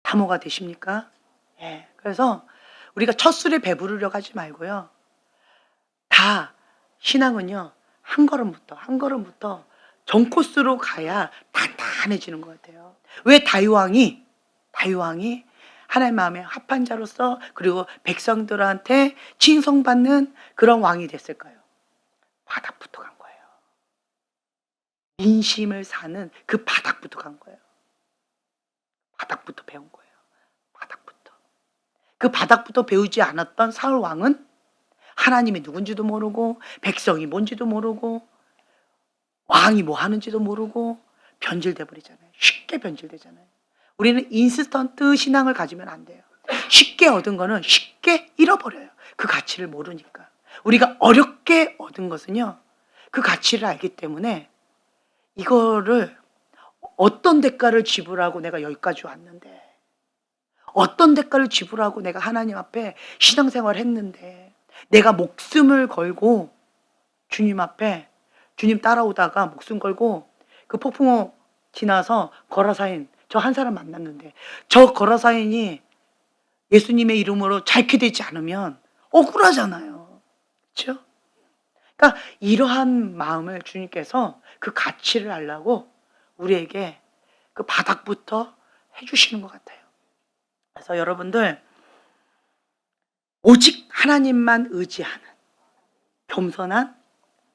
담호가 되십니까? 예. 그래서 우리가 첫 술에 배부르려고 하지 말고요. 다 신앙은요. 한 걸음부터 한 걸음부터 전 코스로 가야 단단해지는 것 같아요. 왜 다윗왕이 하나님 마음에 합한 자로서 그리고 백성들한테 칭송받는 그런 왕이 됐을까요? 바닥부터 간 거예요. 민심을 사는 그 바닥부터 간 거예요. 바닥부터 배운 거예요. 바닥부터. 그 바닥부터 배우지 않았던 사울 왕은 하나님이 누군지도 모르고 백성이 뭔지도 모르고 왕이 뭐 하는지도 모르고 변질돼 버리잖아요. 쉽게 변질되잖아요. 우리는 인스턴트 신앙을 가지면 안 돼요. 쉽게 얻은 거는 쉽게 잃어버려요. 그 가치를 모르니까. 우리가 어렵게 얻은 것은요, 그 가치를 알기 때문에 이거를 어떤 대가를 지불하고 내가 여기까지 왔는데, 어떤 대가를 지불하고 내가 하나님 앞에 신앙생활을 했는데, 내가 목숨을 걸고 주님 앞에 주님 따라오다가 목숨 걸고 그 폭풍호 지나서 거라사인 저 한 사람 만났는데 저 거라사인이 예수님의 이름으로 잘게 되지 않으면 억울하잖아요. 그렇죠? 그러니까 이러한 마음을 주님께서 그 가치를 알라고 우리에게 그 바닥부터 해주시는 것 같아요. 그래서 여러분들 오직 하나님만 의지하는 겸손한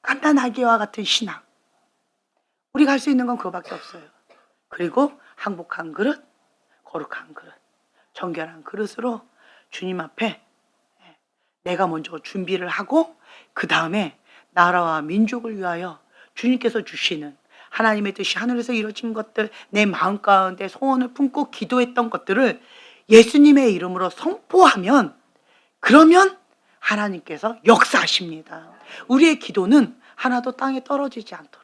간단하기와 같은 신앙, 우리가 할 수 있는 건 그거밖에 없어요. 그리고 항복한 그릇, 거룩한 그릇, 정결한 그릇으로 주님 앞에 내가 먼저 준비를 하고 그 다음에 나라와 민족을 위하여 주님께서 주시는 하나님의 뜻이 하늘에서 이루어진 것들, 내 마음 가운데 소원을 품고 기도했던 것들을 예수님의 이름으로 선포하면, 그러면 하나님께서 역사하십니다. 우리의 기도는 하나도 땅에 떨어지지 않도록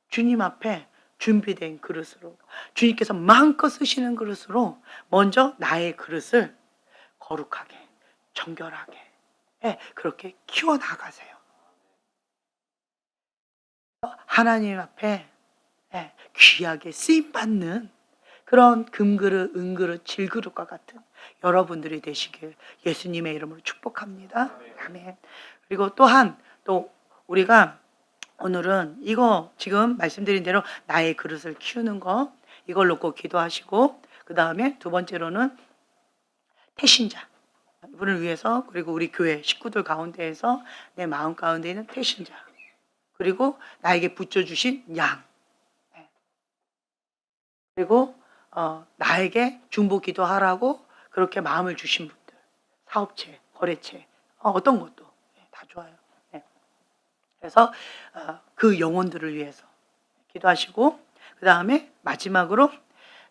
주님 앞에 준비된 그릇으로, 주님께서 마음껏 쓰시는 그릇으로 먼저 나의 그릇을 거룩하게, 정결하게 그렇게 키워나가세요. 하나님 앞에 귀하게 쓰임받는 그런 금그릇, 은그릇, 질그릇과 같은 여러분들이 되시길 예수님의 이름으로 축복합니다. 아멘. 그리고 또한 또 우리가 오늘은 이거 지금 말씀드린 대로 나의 그릇을 키우는 거, 이걸 놓고 기도하시고, 그 다음에 두 번째로는 태신자, 이분을 위해서, 그리고 우리 교회 식구들 가운데에서 내 마음 가운데 있는 태신자, 그리고 나에게 붙여주신 양, 그리고 나에게 중보 기도하라고 그렇게 마음을 주신 분들, 사업체, 거래체, 어떤 것도 다 좋아요. 그래서 그 영혼들을 위해서 기도하시고, 그 다음에 마지막으로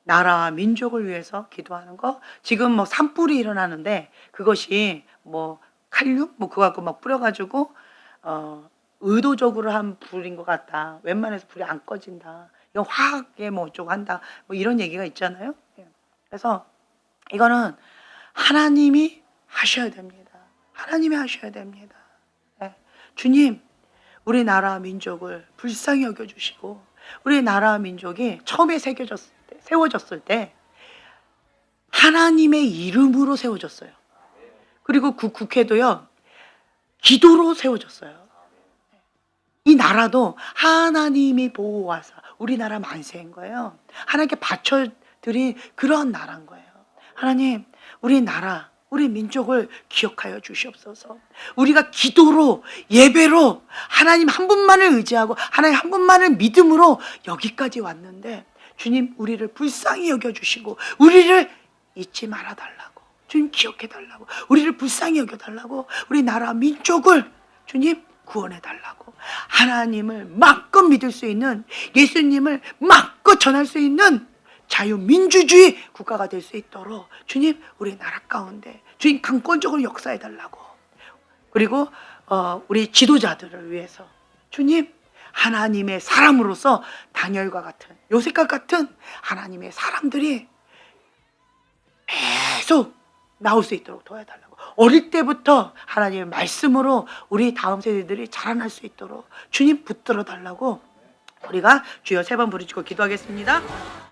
나라와 민족을 위해서 기도하는 거. 지금 뭐 산불이 일어나는데 그것이 뭐 칼륨 뭐 그거 갖고 막 뿌려가지고 의도적으로 한 불인 것 같다. 웬만해서 불이 안 꺼진다. 이건 화학에 뭐 어쩌고 한다. 뭐 이런 얘기가 있잖아요. 그래서 이거는 하나님이 하셔야 됩니다. 하나님이 하셔야 됩니다. 주님, 우리나라 민족을 불쌍히 여겨주시고, 우리나라 민족이 처음에 세워졌을 때 하나님의 이름으로 세워졌어요. 그리고 그 국회도요, 기도로 세워졌어요. 이 나라도 하나님이 보호하사 우리나라 만세인 거예요. 하나님께 바쳐드린 그런 나라인 거예요. 하나님, 우리나라, 우리 민족을 기억하여 주시옵소서. 우리가 기도로, 예배로 하나님 한 분만을 의지하고 하나님 한 분만을 믿음으로 여기까지 왔는데, 주님 우리를 불쌍히 여겨주시고 우리를 잊지 말아달라고, 주님 기억해달라고, 우리를 불쌍히 여겨달라고, 우리나라 민족을 주님 구원해달라고, 하나님을 마음껏 믿을 수 있는, 예수님을 마음껏 전할 수 있는 자유민주주의 국가가 될 수 있도록 주님 우리 나라 가운데 주님 강권적으로 역사해달라고, 그리고 우리 지도자들을 위해서 주님 하나님의 사람으로서 다니엘과 같은, 요셉과 같은 하나님의 사람들이 계속 나올 수 있도록 도와달라고, 어릴 때부터 하나님의 말씀으로 우리 다음 세대들이 자라날 수 있도록 주님 붙들어 달라고 우리가 주여 3번 부르짖고 기도하겠습니다.